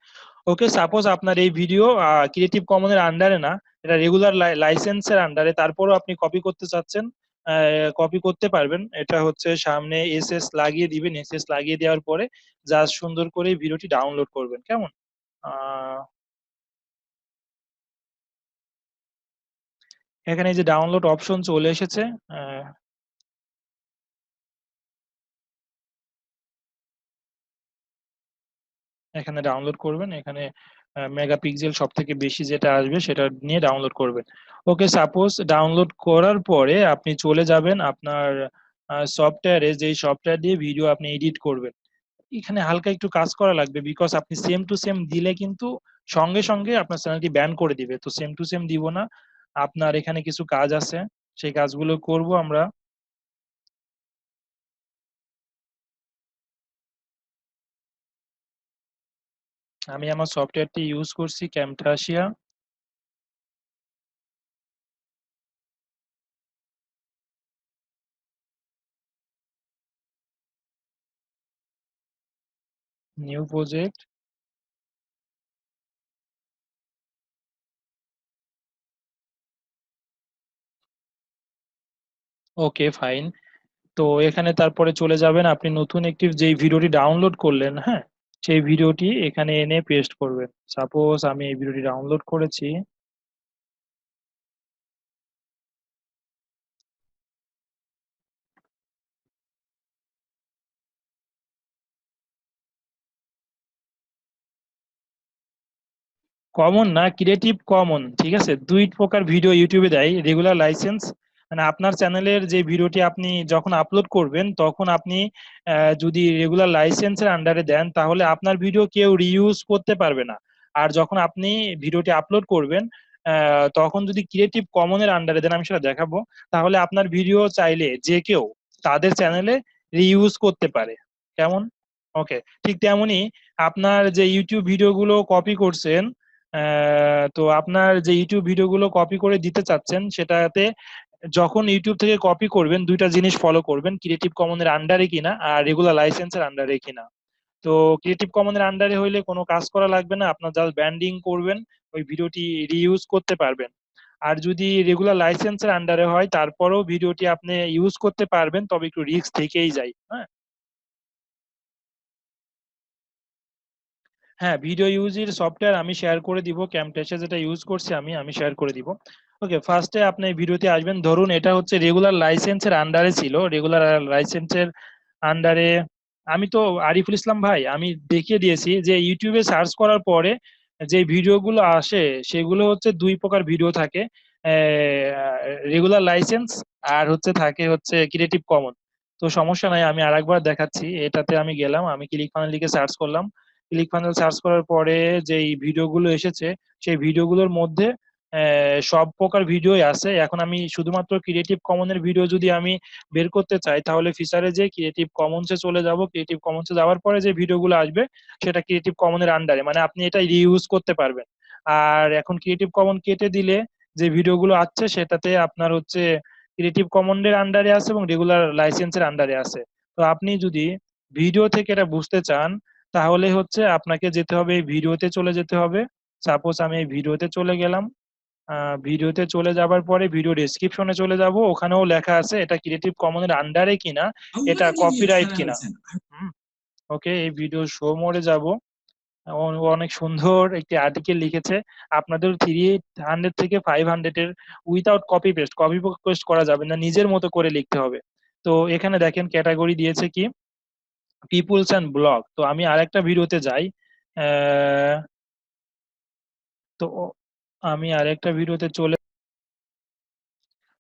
ওকে, সাপোজ আপনার এই ভিডিও ক্রিয়েটিভ কমনের আন্ডারে না, এটা রেগুলার লাইসেন্সের আন্ডারে, তারপরও আপনি কপি করতে চাচ্ছেন, কপি করতে পারবেন। এটা হচ্ছে সামনে এসএস লাগিয়ে দিবেন, এসএস লাগিয়ে দেওয়ার পরে জাস্ট সুন্দর করে ভিডিওটি ডাউনলোড করবেন, কেমন? আহ, এখানে এই যে ডাউনলোড অপশন চলে এসেছে। আহ, এখানে ডাউনলোড করবেন, এখানে মেগাপিক্সেল সব থেকে বেশি যেটা আসবে সেটা নিয়ে ডাউনলোড করবেন। ওকে, সাপোজ ডাউনলোড করার পরে আপনি চলে যাবেন আপনার সফটওয়্যারে, যেই সফটওয়্যার দিয়ে ভিডিও আপনি এডিট করবেন। এখানে হালকা একটু কাজ করা লাগবে, বিকজ আপনি সেম টু সেম দিলে কিন্তু সঙ্গে সঙ্গে আপনার চ্যানেলটি ব্যান করে দিবে। তো সেম টু সেম দিব না, আপনার এখানে কিছু কাজ আছে, সেই কাজগুলো করব আমরা। আমি আমার সফটওয়্যারটি ইউজ করছি Camtasia. New project. Okay, fine. তো এখানে তারপরে চলে যাবেন, আপনি নতুন একটি যেই ভিডিওটি ডাউনলোড করলেন, হ্যাঁ, সেই ভিডিওটি এখানে এনে পেস্ট করবেন। সাপোজ আমি এই ভিডিওটি ডাউনলোড করেছি। কমন না, ক্রিয়েটিভ কমন, ঠিক আছে? দুই প্রকার ভিডিও ইউটিউবে দেয়, রেগুলার লাইসেন্স, মানে আপনার চ্যানেলের যে ভিডিওটি আপনি যখন আপলোড করবেন তখন আপনি যদি রেগুলার লাইসেন্সের আন্ডারে দেন তাহলে আপনার ভিডিও কেউ রিইউজ করতে পারবে না। আর যখন আপনি ভিডিওটি আপলোড করবেন তখন যদি ক্রিয়েটিভ কমনের আন্ডারে দেন, আমি সেটা দেখাবো, তাহলে আপনার ভিডিও চাইলে যে কেউ তাদের চ্যানেলে রিইউজ করতে পারে, কেমন? ওকে, ঠিক তেমনি আপনার যে ইউটিউব ভিডিওগুলো কপি করছেন, তো আপনার যে ইউটিউব ভিডিওগুলো কপি করে দিতে চাচ্ছেন সেটাতে যখন ইউটিউব থেকে কপি করবেন দুইটা জিনিস ফলো করবেন, ক্রিয়েটিভ কমনের আন্ডারে কিনা আর রেগুলার লাইসেন্সের আন্ডারে কিনা। তো ক্রিয়েটিভ কমনের আন্ডারে হইলে কোনো কাজ করা লাগবে না, আপনার জাস্ট ব্যান্ডিং করবেন, ওই ভিডিওটি রিইউজ করতে পারবেন। আর যদি রেগুলার লাইসেন্সের আন্ডারে হয় তারপরেও ভিডিওটি আপনি ইউজ করতে পারবেন, তবে একটু রিস্ক থেকেই যায়, হ্যাঁ। হ্যাঁ, ভিডিও ইউজের সফটওয়্যার আমি শেয়ার করে দিব, ক্যামটেসে যেটা ইউজ করছি আমি শেয়ার করে দিব। ওকে, ফার্স্টে আপনি ভিডিওতে আসবেন, ধরুন এটা হচ্ছে রেগুলার লাইসেন্সের আন্ডারে ছিল, রেগুলার লাইসেন্সের আন্ডারে। আমি তো আরিফুল ইসলাম ভাই, আমি দেখিয়ে দিয়েছি যে ইউটিউবে সার্চ করার পরে যে ভিডিওগুলো আসে সেগুলো হচ্ছে দুই প্রকার ভিডিও থাকে, রেগুলার লাইসেন্স আর হচ্ছে থাকে হচ্ছে ক্রিয়েটিভ কমন। তো সমস্যা নাই, আমি আরেকবার দেখাচ্ছি। এটাতে আমি গেলাম, আমি ক্লিক ফানেল লিখে সার্চ করলাম। ক্লিক ফানেল সার্চ করার পরে যেই ভিডিওগুলো এসেছে সেই ভিডিওগুলোর মধ্যে সব প্রকার ভিডিওই আছে। এখন আমি শুধুমাত্র ক্রিয়েটিভ কমনের ভিডিও যদি আমি বের করতে চাই তাহলে ফিচারে যে ক্রিয়েটিভ কমন্সে চলে যাব, ক্রিয়েটিভ কমন্সে যাওয়ার পরে যে ভিডিওগুলো আসবে সেটা ক্রিয়েটিভ কমনের আন্ডারে, মানে আপনি এটা রিইউজ করতে পারবেন। আর এখন ক্রিয়েটিভ কমন কেটে দিলে যে ভিডিওগুলো আসছে সেটাতে আপনার হচ্ছে ক্রিয়েটিভ কমনের আন্ডারে আছে এবং রেগুলার লাইসেন্সের আন্ডারে আছে। তো আপনি যদি ভিডিও থেকে এটা বুঝতে চান তাহলে হচ্ছে আপনাকে যেতে হবে, এই ভিডিওতে চলে যেতে হবে। সাপোজ আমি এই ভিডিওতে চলে গেলাম। ভিডিওতে চলে যাবার পরে ভিডিও ডেসক্রিপশনে চলে যাব, ওখানেও লেখা আছে এটা ক্রিয়েটিভ কমনের আন্ডারে কিনা, এটা কপিরাইট কিনা। ওকে, এই ভিডিও শো মোডে যাব। ও অনেক সুন্দর একটি আর্টিকেল লিখেছে। আপনাদের 300 থেকে 500 এর উইথাউট কপি পেস্ট করা যাবে না, নিজের মতো করে লিখতে হবে। তো এখানে দেখেন ক্যাটাগরি দিয়েছে কি পিপলস অ্যান্ড ব্লগ। তো আমি আরেকটা ভিডিওতে যাই। তো আমি আরেকটা ভিডিওতে চলে,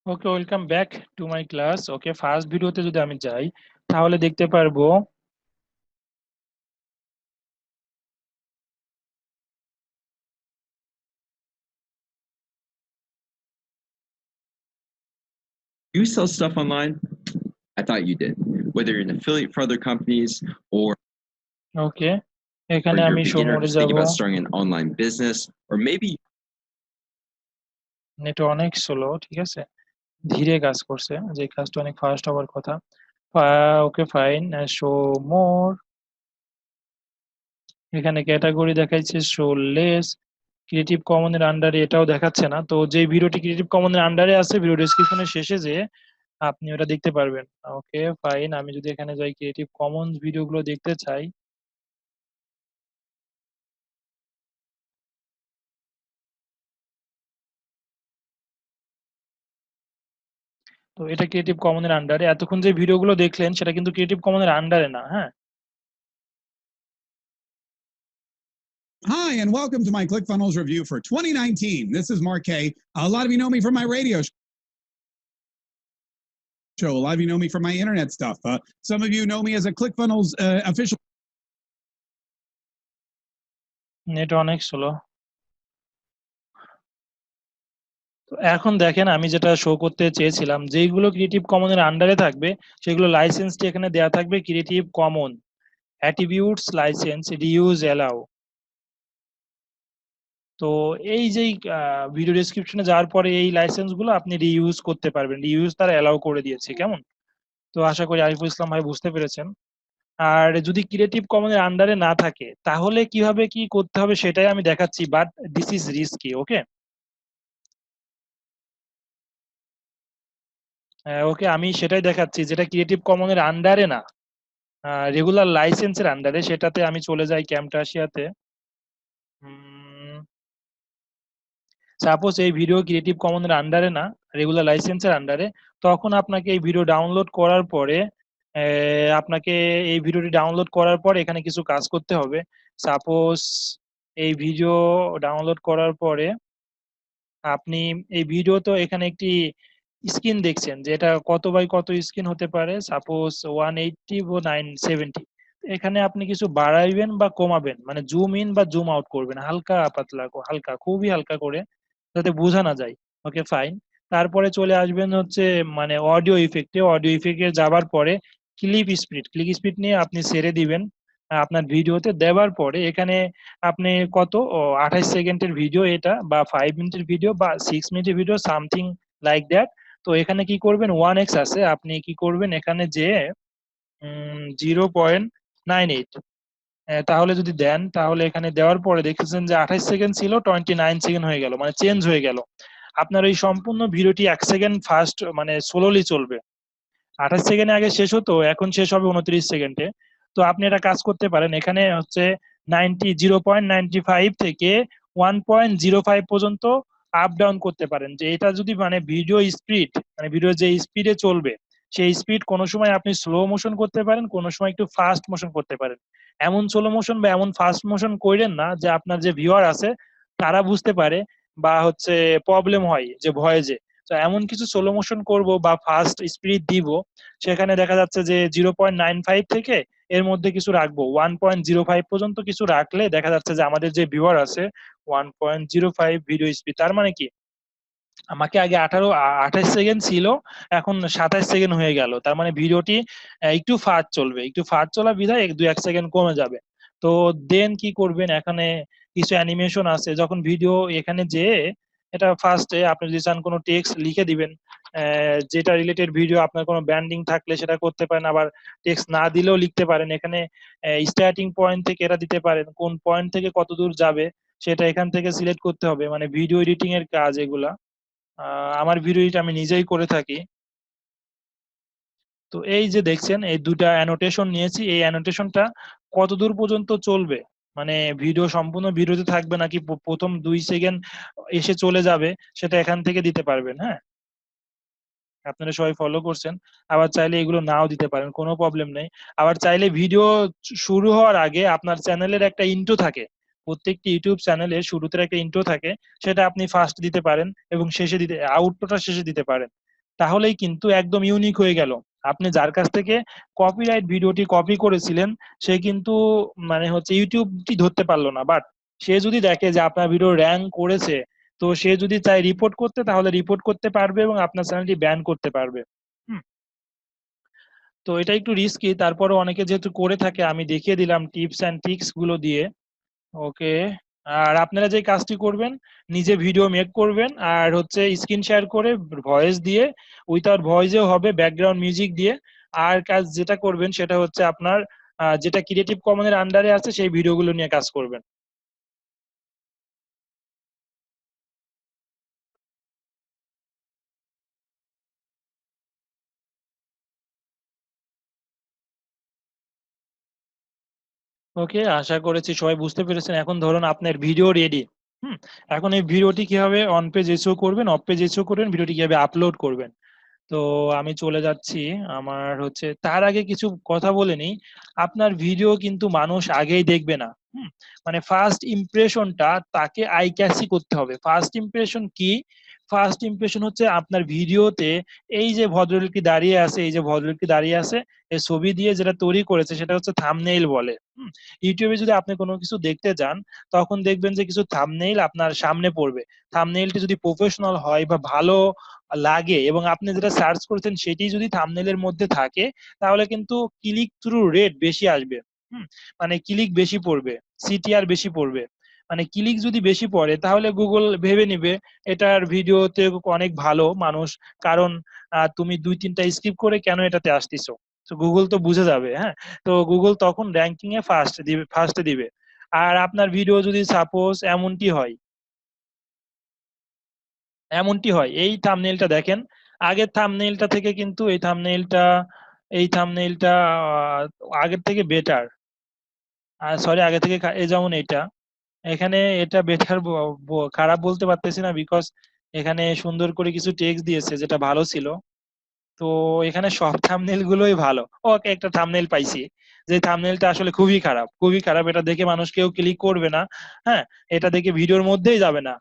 okay, welcome back to my class. Okay, first ভিডিওতে যদি আমি যাই তাহলে দেখতে পারবো You sell stuff online? I thought you did. Whether you're an affiliate for other companies or okay, or এখানে you're আমি a শো beginner মোডে just যাব। thinking about starting an online business, or maybe net অনেক slow, ঠিক আছে, ধীরে কাজ করছে, যে কাজটা অনেক ফাস্ট হওয়ার কথা। ওকে ফাইন, শো মোর। এখানে ক্যাটাগরি দেখাইছে শো লেস, ক্রিয়েটিভ কমনের আন্ডারে এটাও দেখাচ্ছে না। তো যে ভিডিওটি ক্রিয়েটিভ কমনের আন্ডারে আছে ভিডিও ডেসক্রিপশনের শেষে যে আপনি ওটা দেখতে পারবেন। ওকে ফাইন, আমি যদি এখানে যাই ক্রিয়েটিভ কমন্স ভিডিওগুলো দেখতে চাই, তো এটা ক্রিয়েটিভ কমনের আন্ডারে। এতক্ষণ যে ভিডিওগুলো দেখলেন সেটা কিন্তু ক্রিয়েটিভ কমনের আন্ডারে না, হ্যাঁ। Hi, and welcome to my ClickFunnels review for 2019. This is Mark K. A lot of you know me from my radio show. A lot of you know me from my internet stuff. Some of you know me as a ClickFunnels official. Net অনেক slow. তো এখন দেখেন আমি যেটা show করতে চেয়েছিলাম, যেইগুলো creative কমনের আন্ডারে থাকবে সেগুলো লাইসেন্সটি এখানে দেয়া থাকবে creative common attributes licence reuse allow. তো এই যে ভিডিও ডেসক্রিপশনে যাওয়ার পরে এই লাইসেন্স গুলো আপনি রিইউজ করতে পারবেন, রিইউজ তারা অ্যালাউ করে দিয়েছে। কেমন? তো আশা করি আরিফুল ইসলাম ভাই বুঝতে পেরেছেন। আর যদি ক্রিয়েটিভ কমনের আন্ডারে না থাকে তাহলে কিভাবে কি করতে হবে সেটাই আমি দেখাচ্ছি, বাট দিস ইজ রিস্কি। ওকে, ওকে, আমি সেটাই দেখাচ্ছি যেটা ক্রিয়েটিভ কমনের আন্ডারে না, রেগুলার লাইসেন্সের আন্ডারে। সেটাতে আমি চলে যাই ক্যামটাশিয়াতে। সাপোজ এই ভিডিও ক্রিয়েটিভ কমনের আন্ডারে না, রেগুলার লাইসেন্সের আন্ডারে, তখন আপনাকে এই ভিডিও ডাউনলোড করার পরে আপনাকে এই ভিডিওটি ডাউনলোড করার পর এখানে কিছু কাজ করতে হবে। সাপোজ এই ভিডিও ডাউনলোড করার পরে আপনি এই ভিডিও তো এখানে একটি স্ক্রিন দেখছেন যে এটা কত বাই কত স্ক্রিন হতে পারে, সাপোজ 180 ও 970। এখানে আপনি কিছু বাড়াইবেন বা কমাবেন, মানে জুম ইন বা জুম আউট করবেন হালকা পাতলা, হালকা, খুবই হালকা করে, যাতে বোঝা না যায়। ওকে ফাইন, তারপরে চলে আসবেন হচ্ছে মানে অডিও ইফেক্টে। অডিও ইফেক্টে যাবার পরে ক্লিক স্পিড নিয়ে আপনি ছেড়ে দিবেন আপনার ভিডিওতে। দেওয়ার পরে এখানে আপনি কত 28 সেকেন্ডের ভিডিও এটা, বা 5 মিনিটের ভিডিও, বা 6 মিনিটের ভিডিও, সামথিং লাইক দ্যাট। তো এখানে কি করবেন, 1x আছে, আপনি কি করবেন এখানে যে 0.98, তাহলে যদি দেন তাহলে এখানে দেওয়ার পরে দেখেছেন যে 28 সেকেন্ড ছিল 29 সেকেন্ড হয়ে গেল, মানে চেঞ্জ হয়ে গেল। আপনার এই সম্পূর্ণ ভিডিওটি 1 সেকেন্ড ফাস্ট মানে স্লোলি চলবে। 28 সেকেন্ডে আগে শেষ হতো, এখন শেষ হবে 29 সেকেন্ডে। তো আপনি এটা কাজ করতে পারেন, এখানে হচ্ছে 0.95 থেকে 1.05 পর্যন্ত আপ ডাউন করতে পারেন। যে এটা যদি মানে ভিডিও স্পিড, মানে ভিডিও যে স্পিডে চলবে সেই স্পিড কোনো সময় আপনি স্লো মোশন করতে পারেন, কোনো সময় একটু ফাস্ট মোশন করতে পারেন। এমন স্লো মোশন বা এমন ফাস্ট মোশন করেন না যে আপনার যে ভিউয়ার আছে তারা বুঝতে পারে বা হচ্ছে প্রবলেম হয় যে ভয়েজে। তো এমন কিছু স্লো মোশন করব বা ফাস্ট স্পিড দিব, সেখানে দেখা যাচ্ছে যে 0.95 থেকে এর মধ্যে কিছু রাখবো, 1.05 পর্যন্ত কিছু রাখলে দেখা যাচ্ছে যে আমাদের যে ভিউয়ার আছে 1.05 ভিডিও স্পিড। তার মানে কি আমাকে আগে 28 সেকেন্ড ছিল, এখন 27 সেকেন্ড হয়ে গেল। তার মানে ভিডিওটি একটু ফাস্ট চলবে, একটু ফাস্ট চলা বিধায় 1 সেকেন্ড কমে যাবে। তো দেন কি করবেন, এখানে কিছু অ্যানিমেশন আছে। যখন ভিডিও এখানে যে এটা ফার্স্টে আপনি যদি চান কোনো টেক্সট লিখে দিবেন, যেটা রিলেটেড ভিডিও, আপনার কোনো ব্র্যান্ডিং থাকলে সেটা করতে পারেন, আবার টেক্সট না দিলেও লিখতে পারেন। এখানে স্টার্টিং পয়েন্ট থেকে এটা দিতে পারেন, কোন পয়েন্ট থেকে কত দূর যাবে সেটা এখান থেকে সিলেক্ট করতে হবে, মানে ভিডিও এডিটিং এর কাজ এগুলা। আমার ভিডিও এডিট আমি নিজেই করে থাকি। তো এই যে দেখছেন এই দুটা অ্যানোটেশন নিয়েছি, এই অ্যানোটেশনটা কত দূর পর্যন্ত চলবে, মানে ভিডিও সম্পূর্ণ ভিডিওতে থাকবে নাকি প্রথম 2 সেকেন্ড এসে চলে যাবে, সেটা এখান থেকে দিতে পারবেন। হ্যাঁ, আপনারা সবাই ফলো করছেন। আবার চাইলে এগুলো নাও দিতে পারেন, কোনো প্রবলেম নেই। আবার চাইলে ভিডিও শুরু হওয়ার আগে আপনার চ্যানেলের একটা ইন্ট্রো থাকে, প্রত্যেকটি ইউটিউব চ্যানেলে শুরুতে একটা ইন্ট্রো থাকে, সেটা আপনি ফার্স্ট দিতে পারেন এবং শেষে দিতে, আউটরোটা শেষে দিতে পারেন। তাহলেই কিন্তু একদম ইউনিক হয়ে গেল। আপনি যার কাছ থেকে কপিরাইট ভিডিওটি কপি করেছিলেন সে কিন্তু মানে হচ্ছে ইউটিউবটি ধরতে পারলো না, বাট সে যদি দেখে যে আপনার ভিডিও র্যাঙ্ক করেছে, তো সে যদি চায় রিপোর্ট করতে তাহলে রিপোর্ট করতে পারবে এবং আপনার চ্যানেলটি ব্যান করতে পারবে। হুম, তো এটা একটু রিস্কি, তারপরে অনেকে যেহেতু করে থাকে আমি দেখিয়ে দিলাম টিপস অ্যান্ড ট্রিক্স গুলো দিয়ে। ওকে, আর আপনারা যে কাজটি করবেন, নিজে ভিডিও মেক করবেন আর হচ্ছে স্ক্রিন শেয়ার করে ভয়েস দিয়ে, উইথাউট ভয়েসেও হবে, ব্যাকগ্রাউন্ড মিউজিক দিয়ে। আর কাজ যেটা করবেন সেটা হচ্ছে আপনার যেটা ক্রিয়েটিভ কমনের আন্ডারে আছে সেই ভিডিওগুলো নিয়ে কাজ করবেন। ওকে, আশা করেছি সবাই বুঝতে পেরেছেন। এখন ধরুন আপনার ভিডিও রেডি। এখন এই ভিডিওটি কিভাবে অন পেজ এসিও করবেন, অফ পেজ এসিও করবেন, ভিডিওটি কিভাবে আপলোড করবেন। তো আমি চলে যাচ্ছি। আমার হচ্ছে তার আগে কিছু কথা বলে নিই। আপনার ভিডিও কিন্তু মানুষ আগেই দেখবে না। মানে ফার্স্ট ইমপ্রেশনটা তাকে আই ক্যাচি করতে হবে। ফার্স্ট ইমপ্রেশন কি? ফার্স্ট ইমপ্রেশন হচ্ছে আপনার ভিডিওতে এই যে ভদ্রলোকটি দাঁড়িয়ে আছে, এই যে ভদ্রলোকটি দাঁড়িয়ে আছে, এই ছবি দিয়ে যেটা তৈরি করেছে সেটা হচ্ছে থাম্বনেইল বলে। ইউটিউবে যদি আপনি কোনো কিছু দেখতে যান তখন দেখবেন যে কিছু থাম্বনেইল আপনার সামনে পড়বে। থাম্বনেইলটি যদি প্রফেশনাল হয় বা ভালো লাগে এবং আপনি যেটা সার্চ করেছেন সেটি যদি থাম্বনেইলের মধ্যে থাকে, তাহলে কিন্তু ক্লিক থ্রু রেট বেশি আসবে। মানে ক্লিক বেশি পড়বে, সিটিআর বেশি পড়বে। মানে ক্লিক যদি বেশি পড়ে তাহলে গুগল ভেবে নিবে এটার ভিডিওতে অনেক ভালো মানুষ, কারণ তুমি 2-3টা স্কিপ করে কেন এটাতে আসতেছো। তো গুগল তো বুঝে যাবে। হ্যাঁ, তো গুগল তখন র্যাঙ্কিং এ ফার্স্টে দিবে। আর আপনার ভিডিও যদি সাপোজ এমনটি হয় এই থাম্বনেইলটা দেখেন, আগের থাম্বনেইলটা থেকে কিন্তু এই থাম্বনেইলটা আগের থেকে বেটার। সরি, আগে থেকে এই যেমন এটা, এখানে এটা বেটার, খারাপ বলতে পারতেছি না, বিকজ এখানে সুন্দর করে কিছু টেক্সট দিয়েছে যেটা ভালো ছিল। তো এখানে সব থাম্বনেইল গুলোই ভালো। ওকে, একটা থাম্বনেইল পাইছি, যে থাম্বনেইলটা আসলে খুবই খারাপ, খুবই খারাপ, এটা দেখে মানুষ কেউ ক্লিক করবে না। হ্যাঁ, এটা দেখে ভিডিওর মধ্যেই যাবে না।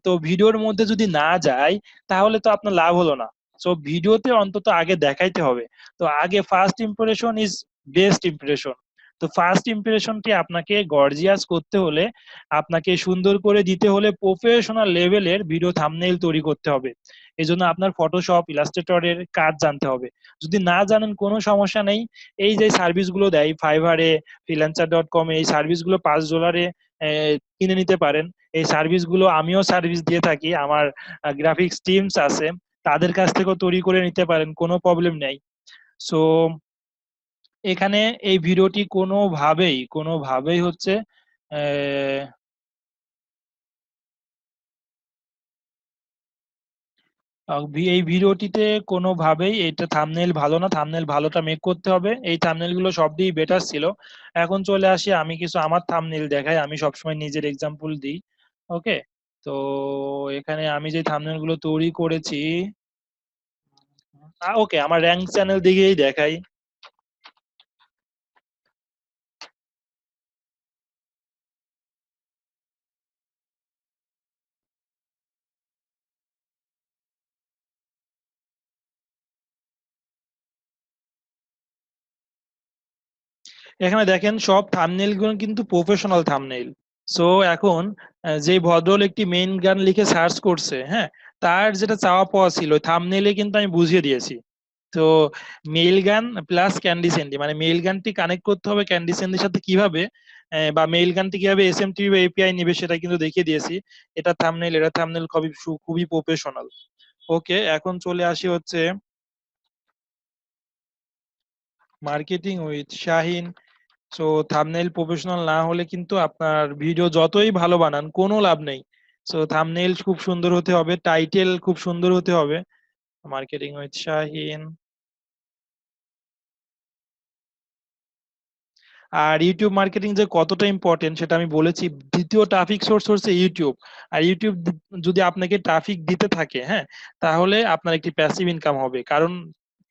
তো ভিডিওর মধ্যে যদি না যায় তাহলে তো আপনার লাভ হলো না। সো ভিডিওতে অন্তত আগে দেখাইতে হবে। তো আগে first impression is best impression. তো ফার্স্ট ইমপ্রেশনটি আপনাকে গর্জিয়াস করতে হলে, আপনাকে সুন্দর করে দিতে হলে প্রফেশনাল লেভেলের ভিডিও থাম্বনেইল তৈরি করতে হবে। এই জন্য আপনার ফটোশপ ইলাস্ট্রেটরের কাজ জানতে হবে। যদি না জানেন কোনো সমস্যা নেই, এই যে সার্ভিসগুলো দেয় ফাইভারে, ফ্রিল্যান্সার.com, এই সার্ভিসগুলো $5 কিনে নিতে পারেন। এই সার্ভিসগুলো আমিও সার্ভিস দিয়ে থাকি, আমার গ্রাফিক্স টিমস আছে, তাদের কাছ থেকেও তৈরি করে নিতে পারেন, কোনো প্রবলেম নেই। সো এখানে এই ভিডিওটি কোনোভাবেই হচ্ছে আহ, এই ভিডিওটিতে কোনোভাবেই এটা থাম্বনেইল ভালো না, থাম্বনেইল ভালোটা মেক করতে হবে। এই থাম্বনেইল গুলো সব দিয়েই বেটার ছিল। এখন চলে আসি, আমি কিছু আমার থাম্বনেইল দেখাই, আমি সবসময় নিজের এক্সাম্পল দিই। ওকে, তো এখানে আমি যে থাম্বনেইল গুলো তৈরি করেছি, ওকে, আমার র্যাঙ্ক চ্যানেল দিকেই দেখাই। এখানে দেখেন সব থাম্বনেইল গুলো কিন্তু প্রফেশনাল থাম্বনেইল। সো এখন যে ভদ্রলোক একটি মেইন গান লিখে সার্চ করছে, হ্যাঁ, তার যেটা চাওয়া পাওয়া ছিল থাম্বনেইলে কিন্তু আমি বুঝিয়ে দিয়েছি। তো মেইল গান প্লাস ক্যান্ডি স্যান্ডি, মানে মেইল গানটি কানেক্ট করতে হবে ক্যান্ডি স্যান্ডির সাথে কিভাবে, বা মেইল গানটি কিভাবে এসএমটিপি বা এপিআই নিবে সেটা কিন্তু দেখিয়ে দিয়েছি। এটা থাম্বনেইল খুবই খুবই প্রফেশনাল। ওকে, এখন চলে আসি হচ্ছে marketing with Shahin so thumbnail professional না হলে কিন্তু আপনার ভিডিও যতই ভালো বানান কোনো লাভ নেই। সো থাম্বনেইল খুব সুন্দর হতে হবে, টাইটেল খুব সুন্দর হতে হবে। Marketing with Shahin. আর ইউটিউব মার্কেটিং যে কতটা ইম্পর্টেন্ট সেটা আমি বলেছি। দ্বিতীয় ট্রাফিক সোর্স হচ্ছে ইউটিউব। আর ইউটিউব যদি আপনাকে ট্রাফিক দিতে থাকে, হ্যাঁ, তাহলে আপনার একটি প্যাসিভ ইনকাম হবে। কারণ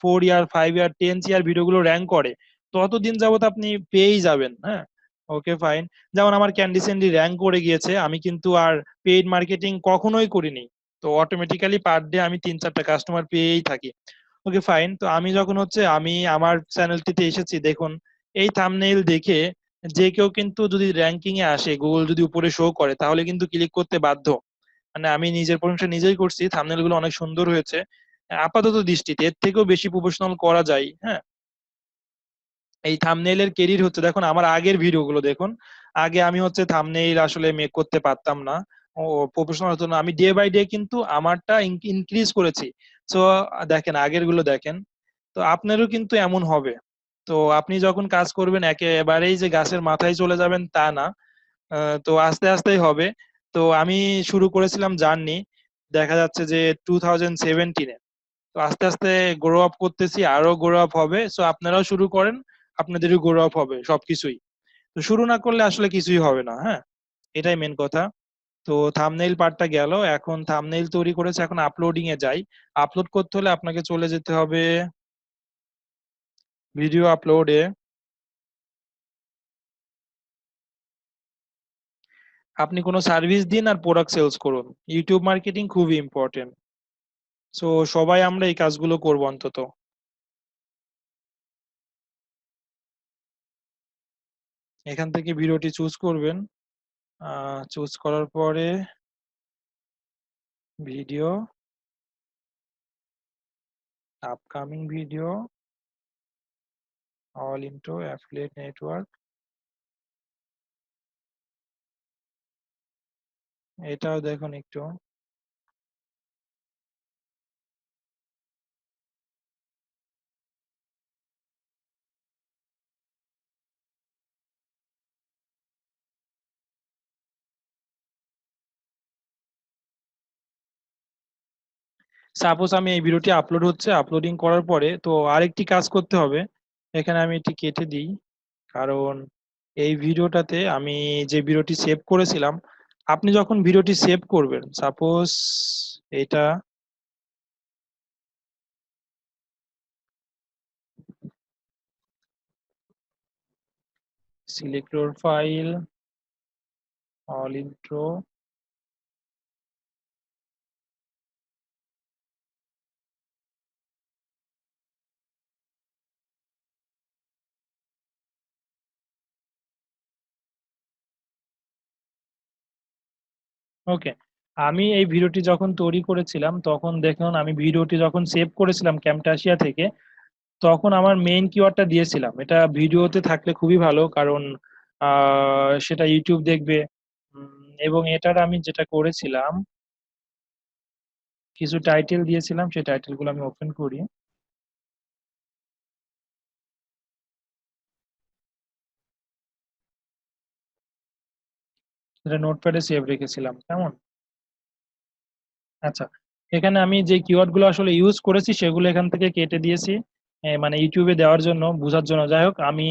4 ইয়ার 5 ইয়ার 10 ইয়ার ভিডিওগুলো র্যাঙ্ক করে, ততদিন যাবত আপনি পেয়েই যাবেন। হ্যাঁ, ওকে ফাইন। যেমন আমার ক্যান্ডি স্যান্ডি র্যাঙ্ক করে গিয়েছে, আমি কিন্তু আর পেইড মার্কেটিং কখনোই করিনি। তো অটোমেটিক্যালি পার ডে আমি 3-4টা কাস্টমার পেয়েই থাকি। ওকে ফাইন। তো আমি যখন হচ্ছে আমি আমার চ্যানেলটিতে এসেছি, দেখুন এই থাম্বনেইল দেখে যে কেউ কিন্তু যদি র্যাঙ্কিং এ আসে, গুগল যদি উপরে শো করে, তাহলে কিন্তু ক্লিক করতে বাধ্য। মানে আমি নিজের প্রশংসা নিজেই করছি, থাম্বনেইল গুলো অনেক সুন্দর হয়েছে। আপাতত দৃষ্টিতে এর থেকেও বেশি প্রফেশনাল করা যায়। হ্যাঁ, এই থাম্বনেইলের কেরির হচ্ছে, দেখুন আমার আগের ভিডিওগুলো দেখুন। আগে আমি হচ্ছে থাম্বনেইল আসলে মেক করতে পারতাম না, ও প্রফেশনাল হতো না। আমি ডে বাই ডে কিন্তু আমারটা ইনক্রিজ করেছি। তো দেখেন আগের গুলো দেখেন। তো আপনারও কিন্তু এমন হবে। তো আপনি যখন কাজ করবেন একেবারেই যে গাছের মাথায় চলে যাবেন তা না। তো আস্তে আস্তেই হবে। তো আমি শুরু করেছিলাম জার্নি, দেখা যাচ্ছে যে 2017-এ। তো আস্তে আস্তে গ্রো আপ করতেছি, আরো গ্রো আপ হবে। সো আপনারাও শুরু করেন, আপনাদেরও গ্রো আপ হবে সবকিছুই। তো শুরু না করলে আসলে কিছুই হবে না। হ্যাঁ, এটাই মেন কথা। তো থাম্বনেইল পার্টটা গেল, এখন থাম্বনেইল তৈরি করেছে, এখন আপলোডিং এ যাই। আপলোড করতে হলে আপনাকে চলে যেতে হবে ভিডিও আপলোডে। আপনি কোনো সার্ভিস দিন আর প্রোডাক্ট সেলস করুন। ইউটিউব মার্কেটিং খুবই ইম্পর্টেন্ট। সো সবাই আমরা এই কাজগুলো করব অন্তত। এখান থেকে ভিডিওটি চুজ করবেন। চুজ করার পরে video, upcoming video, all intro, affiliate network. এটাও দেখুন একটু। সাপোজ আমি এই ভিডিওটি আপলোড হচ্ছে, আপলোডিং করার পরে তো আরেকটি কাজ করতে হবে। এখানে আমি এটি কেটে দিই, কারণ এই ভিডিওটাতে আমি যে ভিডিওটি সেভ করেছিলাম, আপনি যখন ভিডিওটি সেভ করবেন, সাপোজ এটা, select your file, all intro, okay. আমি এই ভিডিওটি যখন তৈরি করেছিলাম, তখন দেখুন আমি ভিডিওটি যখন সেভ করেছিলাম ক্যামটাসিয়া থেকে, তখন আমার মেইন কিওয়ার্ডটা দিয়েছিলাম। এটা ভিডিওতে থাকলে খুবই ভালো, কারণ সেটা ইউটিউব দেখবে। এবং এটার আমি যেটা করেছিলাম, কিছু টাইটেল দিয়েছিলাম, সেই টাইটেলগুলো আমি ওপেন করি। এটা নোটপ্যাডে সেভ রেখেছিলাম, কেমন? আচ্ছা, এখানে আমি যে কিওয়ার্ড গুলো আসলে ইউজ করেছি সেগুলো এখান থেকে কেটে দিয়েছি, মানে ইউটিউবে দেওয়ার জন্য, বোঝার জন্য। যাই হোক, আমি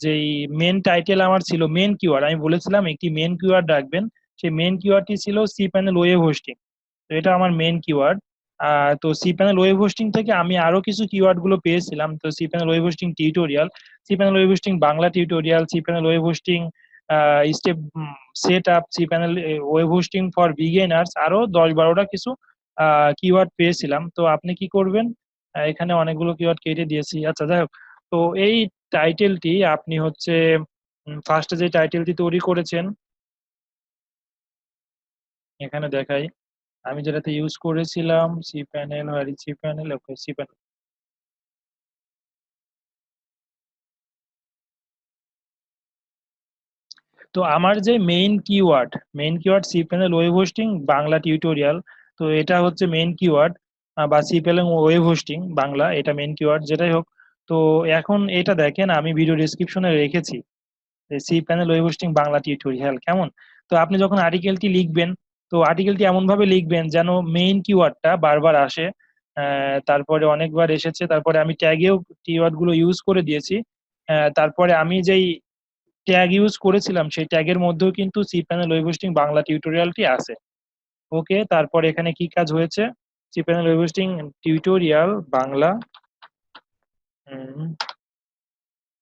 যেই মেন টাইটেল আমার ছিল, মেন কিওয়ার্ড আমি বলেছিলাম একটি মেন কিওয়ার্ড রাখবেন। সেই মেন কিওয়ার্ডটি ছিল সি প্যানেল ওয়েব হোস্টিং। তো এটা আমার মেন কিওয়ার্ড। তো সি প্যানেল ওয়েব হোস্টিং থেকে আমি আরো কিছু কিওয়ার্ড গুলো পেয়েছিলাম। তো C panel web hosting tutorial, C panel web hosting Bangla tutorial, C panel web hosting step set up, C panel web hosting for beginners, আরো 10-12টা কিছু কিওয়ার্ড পেয়েছিলাম। তো আপনি কি করবেন, এখানে অনেকগুলো কিওয়ার্ড কেটে দিয়েছি। আচ্ছা, যাই হোক। তো এই টাইটেলটি আপনি হচ্ছে ফার্স্টে যে টাইটেলটি তৈরি করেছেন, এখানে দেখাই আমি যেটাতে ইউজ করেছিলাম, cPanel, cPanel, okay, cPanel. তো আমার যে main keyword C panel web hosting Bangla tutorial. তো এটা হচ্ছে মেইন কিওয়ার্ড, বা C panel web hosting Bangla, এটা মেইন কিওয়ার্ড। যেটাই হোক, তো এখন এটা দেখেন, আমি ভিডিও ডেসক্রিপশনে রেখেছি C panel web hosting Bangla tutorial, কেমন? তো আপনি যখন আর্টিকেলটি লিখবেন, তো আর্টিকেলটি এমন ভাবে লিখবেন যেন মেইন কিওয়ার্ডটা বারবার আসে। তারপরে অনেকবার এসেছে, তারপরে আমি ট্যাগেও কিওয়ার্ড গুলো ইউজ করে দিয়েছি। তারপরে আমি যেই ট্যাগ ইউজ করেছিলাম সেই ট্যাগের মধ্যেও কিন্তু C panel web hosting Bangla টিউটোরিয়ালটি আছে। ওকে, তারপরে এখানে কি কাজ হয়েছে? C panel web hosting tutorial Bangla.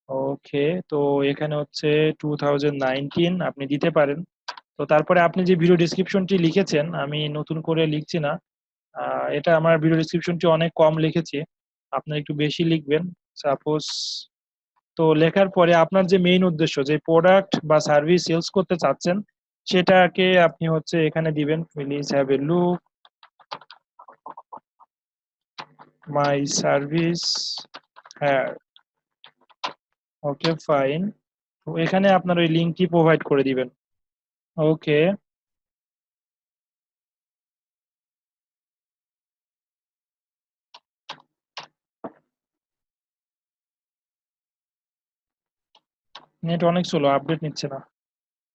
Okay, তো এখানে হচ্ছে 2019 আপনি দিতে পারেন। তো তারপরে আপনি যে ভিডিও ডেসক্রিপশনটি লিখেছেন, আমি নতুন করে লিখছি না, এটা আমার ভিডিও ডেসক্রিপশনটি অনেক কম লিখেছি, আপনার একটু বেশি লিখবেন সাপোজ। তো লেখার পরে আপনার যে মেইন উদ্দেশ্য, যে প্রোডাক্ট বা সার্ভিস সেলস করতে চাচ্ছেন, সেটাকে আপনি হচ্ছে এখানে দিবেন, please have a look my service. হ্যাঁ, ওকে ফাইন। তো এখানে আপনার ওই লিঙ্কটি প্রোভাইড করে দিবেন। ওকে, নেট অনেক স্লো, আপডেট নিচ্ছে না।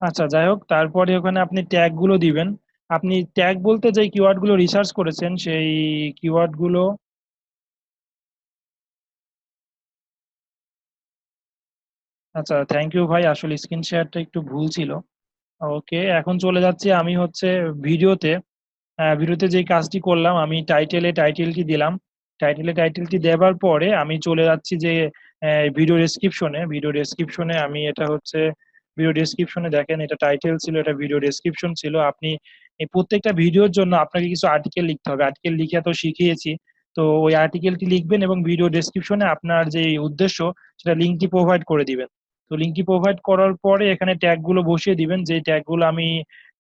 আচ্ছা, যাই হোক, তারপরে ওখানে আপনি ট্যাগ গুলো দিবেন। আপনি ট্যাগ বলতে যে কিওয়ার্ড গুলো রিসার্চ করেছেন সেই কিওয়ার্ড গুলো। আচ্ছা, থ্যাংক ইউ ভাই, আসলে স্ক্রিন শেয়ারটা একটু ভুল ছিল। ওকে, এখন চলে যাচ্ছি আমি হচ্ছে ভিডিওতে। ভিডিওতে যে কাজটি করলাম, আমি টাইটেলটি দিলাম। টাইটেলটি দেওয়ার পরে আমি চলে যাচ্ছি যে ভিডিও ডেসক্রিপশনে আমি এটা হচ্ছে ভিডিও ডেসক্রিপশনে দেখেন, এটা টাইটেল ছিল, এটা ভিডিও ডেসক্রিপশন ছিল। আপনি এই প্রত্যেকটা ভিডিওর জন্য আপনাকে কিছু আর্টিকেল লিখতে হবে, আর্টিকেল লিখে তো শিখিয়েছি। তো ওই আর্টিকেলটি লিখবেন এবং ভিডিও ডেসক্রিপশনে আপনার যে উদ্দেশ্য সেটা লিঙ্কটি প্রোভাইড করে দিবেন। তো লিঙ্কটি প্রোভাইড করার পরে এখানে ট্যাগ গুলো বসিয়ে দিবেন, যে ট্যাগ গুলো আমি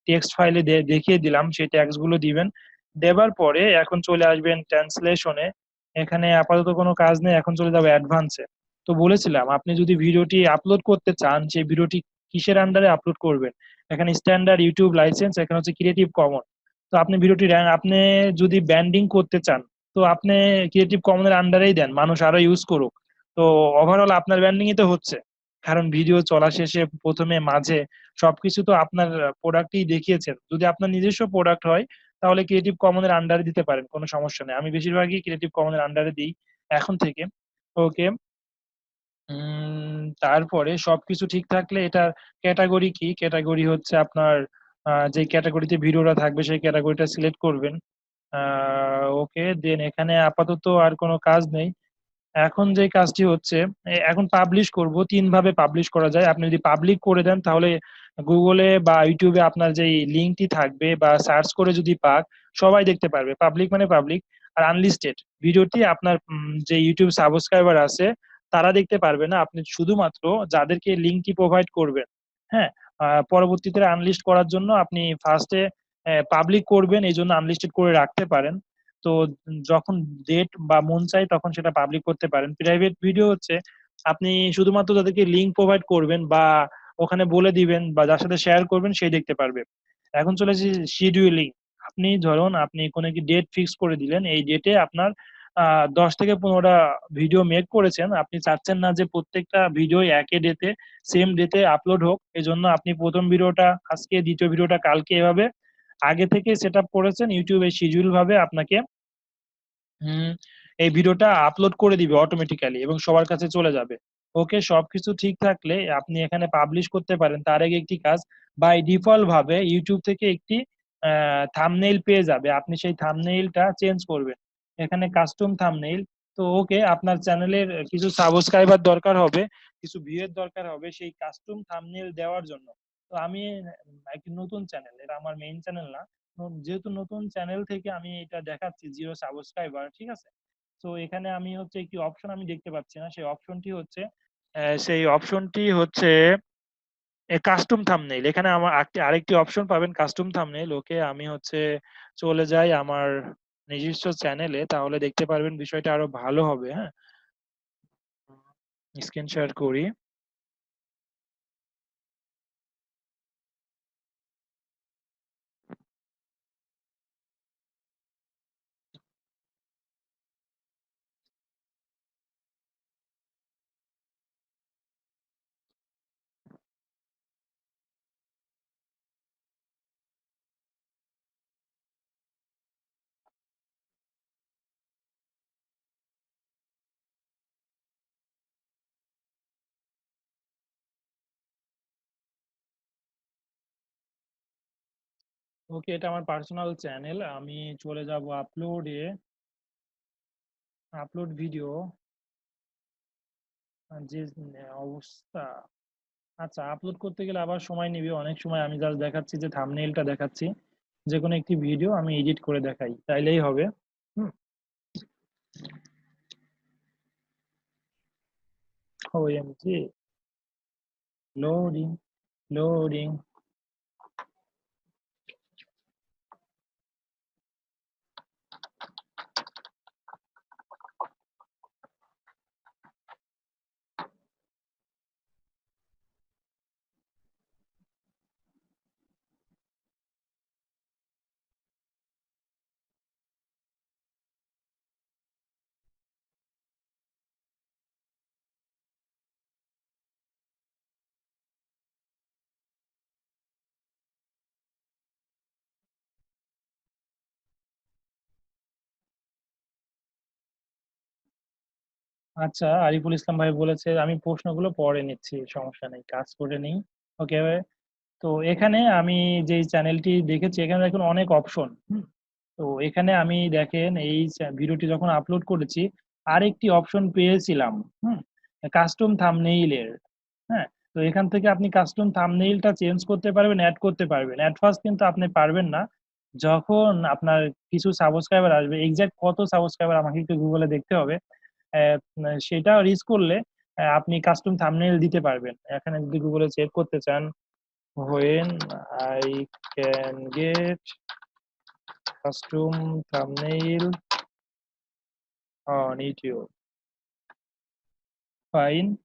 টেক্সট ফাইলে দেখিয়ে দিলাম সেই ট্যাগস গুলো দিবেন। দেবার পরে এখন চলে আসবেন ট্রান্সলেশনে। এখানে আপাতত কোনো কাজ নেই, এখন চলে যাবে অ্যাডভান্সে। তো বলেছিলাম আপনি যদি ভিডিওটি আপলোড করতে চান, সেই ভিডিওটি কিসের আন্ডারে আপলোড করবেন? এখানে স্ট্যান্ডার্ড ইউটিউব লাইসেন্স, এখানে হচ্ছে ক্রিয়েটিভ কমন। তো আপনি আপনি যদি ব্যান্ডিং করতে চান, তো আপনি ক্রিয়েটিভ কমনের আন্ডারেই দেন, মানুষ আরো ইউজ করুক। তো ওভারঅল আপনার ব্যান্ডিংই তো হচ্ছে, কারণ ভিডিও চলা শেষে প্রথমে মাঝে সবকিছু তো আপনার প্রোডাক্টই দেখিয়েছেন। যদি আপনার নিজস্ব প্রোডাক্ট হয় তাহলে ক্রিয়েটিভ কমনের আন্ডারে দিতে পারেন, কোনো সমস্যা নেই, আমি বেশিরভাগই ক্রিয়েটিভ কমনের আন্ডারে দিই এখন থেকে। ওকে, তারপরে সবকিছু ঠিক থাকলে এটার ক্যাটাগরি কি? ক্যাটাগরি হচ্ছে আপনার যে ক্যাটাগরিতে ভিডিওটা থাকবে সেই ক্যাটাগরিটা সিলেক্ট করবেন। ওকে, দেন এখানে আপাতত আর কোনো কাজ নেই। এখন যে কাজটি হচ্ছে, এখন পাবলিশ করব। তিন ভাবে পাবলিশ করা যায়। আপনি যদি পাবলিক করে দেন তাহলে গুগলে বা ইউটিউবে আপনার যে লিঙ্কটি থাকবে বা সার্চ করে যদি পাক, সবাই দেখতে পারবে। পাবলিক মানে পাবলিক। আর আনলিস্টেড ভিডিওটি আপনার যে ইউটিউব সাবস্ক্রাইবার আছে তারা দেখতে পারবে না, আপনি শুধুমাত্র যাদেরকে লিঙ্কটি প্রোভাইড করবেন। হ্যাঁ, পরবর্তীতে আনলিস্ট করার জন্য আপনি ফার্স্টে পাবলিক করবেন, এই জন্য আনলিস্টেড করে রাখতে পারেন। তো যখন ডেট বা মন চাই তখন সেটা পাবলিক করতে পারেন। প্রাইভেট ভিডিও হচ্ছে আপনি শুধুমাত্র যাদেরকে লিঙ্ক প্রোভাইড করবেন বা ওখানে বলে দিবেন বা যার সাথে শেয়ার করবেন সেই দেখতে পারবে। এখন চলে আসি শিডিউলিং। আপনি ধরুন আপনি কোনো একটি ডেট ফিক্স করে দিলেন, এই ডেটে আপনার 10 থেকে 15টা ভিডিও মেক করেছেন, আপনি চাচ্ছেন না যে প্রত্যেকটা ভিডিও একই ডেতে সেম ডেতে আপলোড হোক, এজন্য আপনি প্রথম ভিডিওটা আজকে, দ্বিতীয় ভিডিওটা কালকে, এভাবে আগে থেকে সেট আপ করেছেন। ইউটিউবে শিডিউল ভাবে আপনাকে হুম এই ভিডিওটা আপলোড করে দিবে অটোমেটিক্যালি এবং সবার কাছে চলে যাবে। ওকে, সবকিছু ঠিক থাকলে আপনি এখানে পাবলিশ করতে পারেন। তার আগে একটি কাজ, বাই ডিফল্ট ভাবে ইউটিউব থেকে একটি থাম্বনেইল পেয়ে যাবে, আপনি সেই থাম্বনেইলটা চেঞ্জ করবেন। এখানে কাস্টম থাম্বনেইল। তো ওকে, আপনার চ্যানেলের কিছু সাবস্ক্রাইবার দরকার হবে, কিছু ভিউয়ের দরকার হবে সেই কাস্টম থাম্বনেইল দেওয়ার জন্য। তো আমি একটি নতুন চ্যানেল, এটা আমার মেইন চ্যানেল না, যেহেতু নতুন চ্যানেল থেকে আমি এটা দেখাচ্ছি 0 সাবস্ক্রাইবার, ঠিক আছে? তো এখানে আমি হচ্ছে একটি অপশন আমি দেখতে পাচ্ছি না, সেই অপশনটি হচ্ছে কাস্টম থাম্বনেইল। এখানে আমার আরেকটি অপশন পাবেন, কাস্টম থাম্বনেইল। ওকে, আমি হচ্ছে চলে যাই আমার নিজস্ব চ্যানেলে, তাহলে দেখতে পারবেন বিষয়টা আরো ভালো হবে। হ্যাঁ, স্ক্রিন শেয়ার করি। ওকে, এটা আমার পার্সোনাল চ্যানেল। আমি চলে যাব আপলোডে, আপলোড ভিডিও। যে অবস্থা, আচ্ছা আপলোড করতে গেলে আবার সময় নিবে অনেক সময়। আমি জাস্ট দেখাচ্ছি যে থাম্বনেইলটা দেখাচ্ছি, যে কোনো একটি ভিডিও আমি এডিট করে দেখাই, তাইলেই হবে। হুম, ওএমজি, লোডিং লোডিং। আচ্ছা, আরিফুল ইসলাম ভাই বলেছে আমি প্রশ্নগুলো পরে নিচ্ছি, সমস্যা নেই, কাজ করে নেই। ওকে, তো এখানে আমি যেই চ্যানেলটি দেখেছি এখানে দেখুন অনেক অপশন। তো এখানে আমি দেখেন এই ভিডিওটি যখন আপলোড করেছি আরেকটি অপশন পেয়েছিলাম, হুম, কাস্টম থাম্বনেইলের। হ্যাঁ, তো এখান থেকে আপনি কাস্টম থাম্বনেইলটা চেঞ্জ করতে পারবেন, অ্যাড করতে পারবেন। অ্যাট ফার্স্ট কিন্তু আপনি পারবেন না, যখন আপনার কিছু সাবস্ক্রাইবার আসবে, এক্সাক্ট কত সাবস্ক্রাইবার আমাকে একটু গুগলে দেখতে হবে। সেটা রিচ করলে আপনি কাস্টম থাম্বনেইল দিতে পারবেন। এখানে যদি গুগলে চেক করতে চান, when I can get custom thumbnail on YouTube, fine.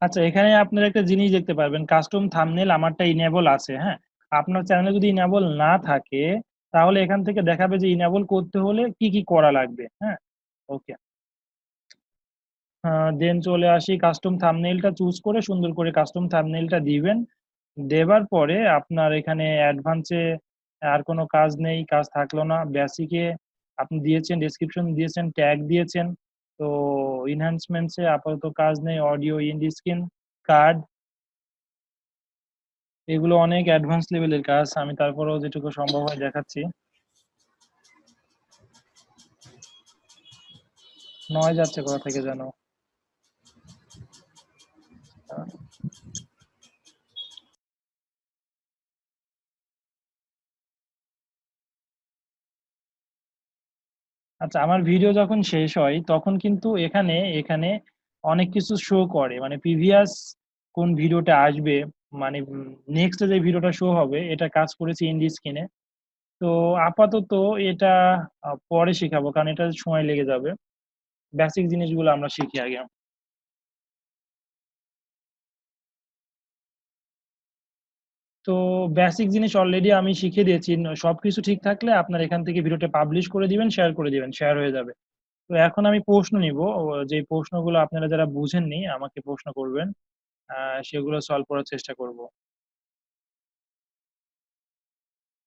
আচ্ছা, এখানে আপনারা একটা জিনিস দেখতে পারবেন, কাস্টম থাম্বনেল আমারটা ইনেবল আছে। হ্যাঁ, আপনার চ্যানেলে যদি ইনেবল না থাকে তাহলে এখান থেকে দেখাবে যে ইনেবল করতে হলে কি কি করা লাগবে। হ্যাঁ, ওকে, দেন চলে আসি কাস্টম থাম্বনেইলটা চুজ করে সুন্দর করে কাস্টম থাম্বনেইলটা দিবেন। দেবার পরে আপনার এখানে অ্যাডভান্সে আর কোনো কাজ নেই, কাজ থাকলো না। বেসিকে আপনি দিয়েছেন, ডেসক্রিপশন দিয়েছেন, ট্যাগ দিয়েছেন। তো ইনহ্যান্সমেন্টসে আপাতত কাজ নেই, অডিও ইন স্ক্রিন কার্ড, এগুলো অনেক অ্যাডভান্স লেভেলের কাজ, আমি তারপরেও যেটুকু সম্ভব হয় দেখাচ্ছি। নয় যাচ্ছে কোথা থেকে যেন। আচ্ছা, আমার ভিডিও যখন শেষ হয় তখন কিন্তু এখানে এখানে অনেক কিছু শো করে, মানে প্রিভিয়াস কোন ভিডিওটা আসবে, মানে নেক্সট যে ভিডিওটা শো হবে এটা কাজ করেছি ইন্ডি স্ক্রিনে। তো আপাতত এটা পরে শেখাবো, কারণ এটা সময় লেগে যাবে। বেসিক জিনিসগুলো আমরা শিখি আগে। তো বেসিক জিনিস অলরেডি আমি শিখিয়ে দিয়েছি। সবকিছু ঠিক থাকলে আপনার এখান থেকে ভিডিওটা পাবলিশ করে দিবেন, শেয়ার করে দিবেন, শেয়ার হয়ে যাবে। তো এখন আমি প্রশ্ন নিব, যে প্রশ্নগুলো আপনারা যারা বুঝেননি আমাকে প্রশ্ন করবেন, সেগুলো সলভ করার চেষ্টা করব।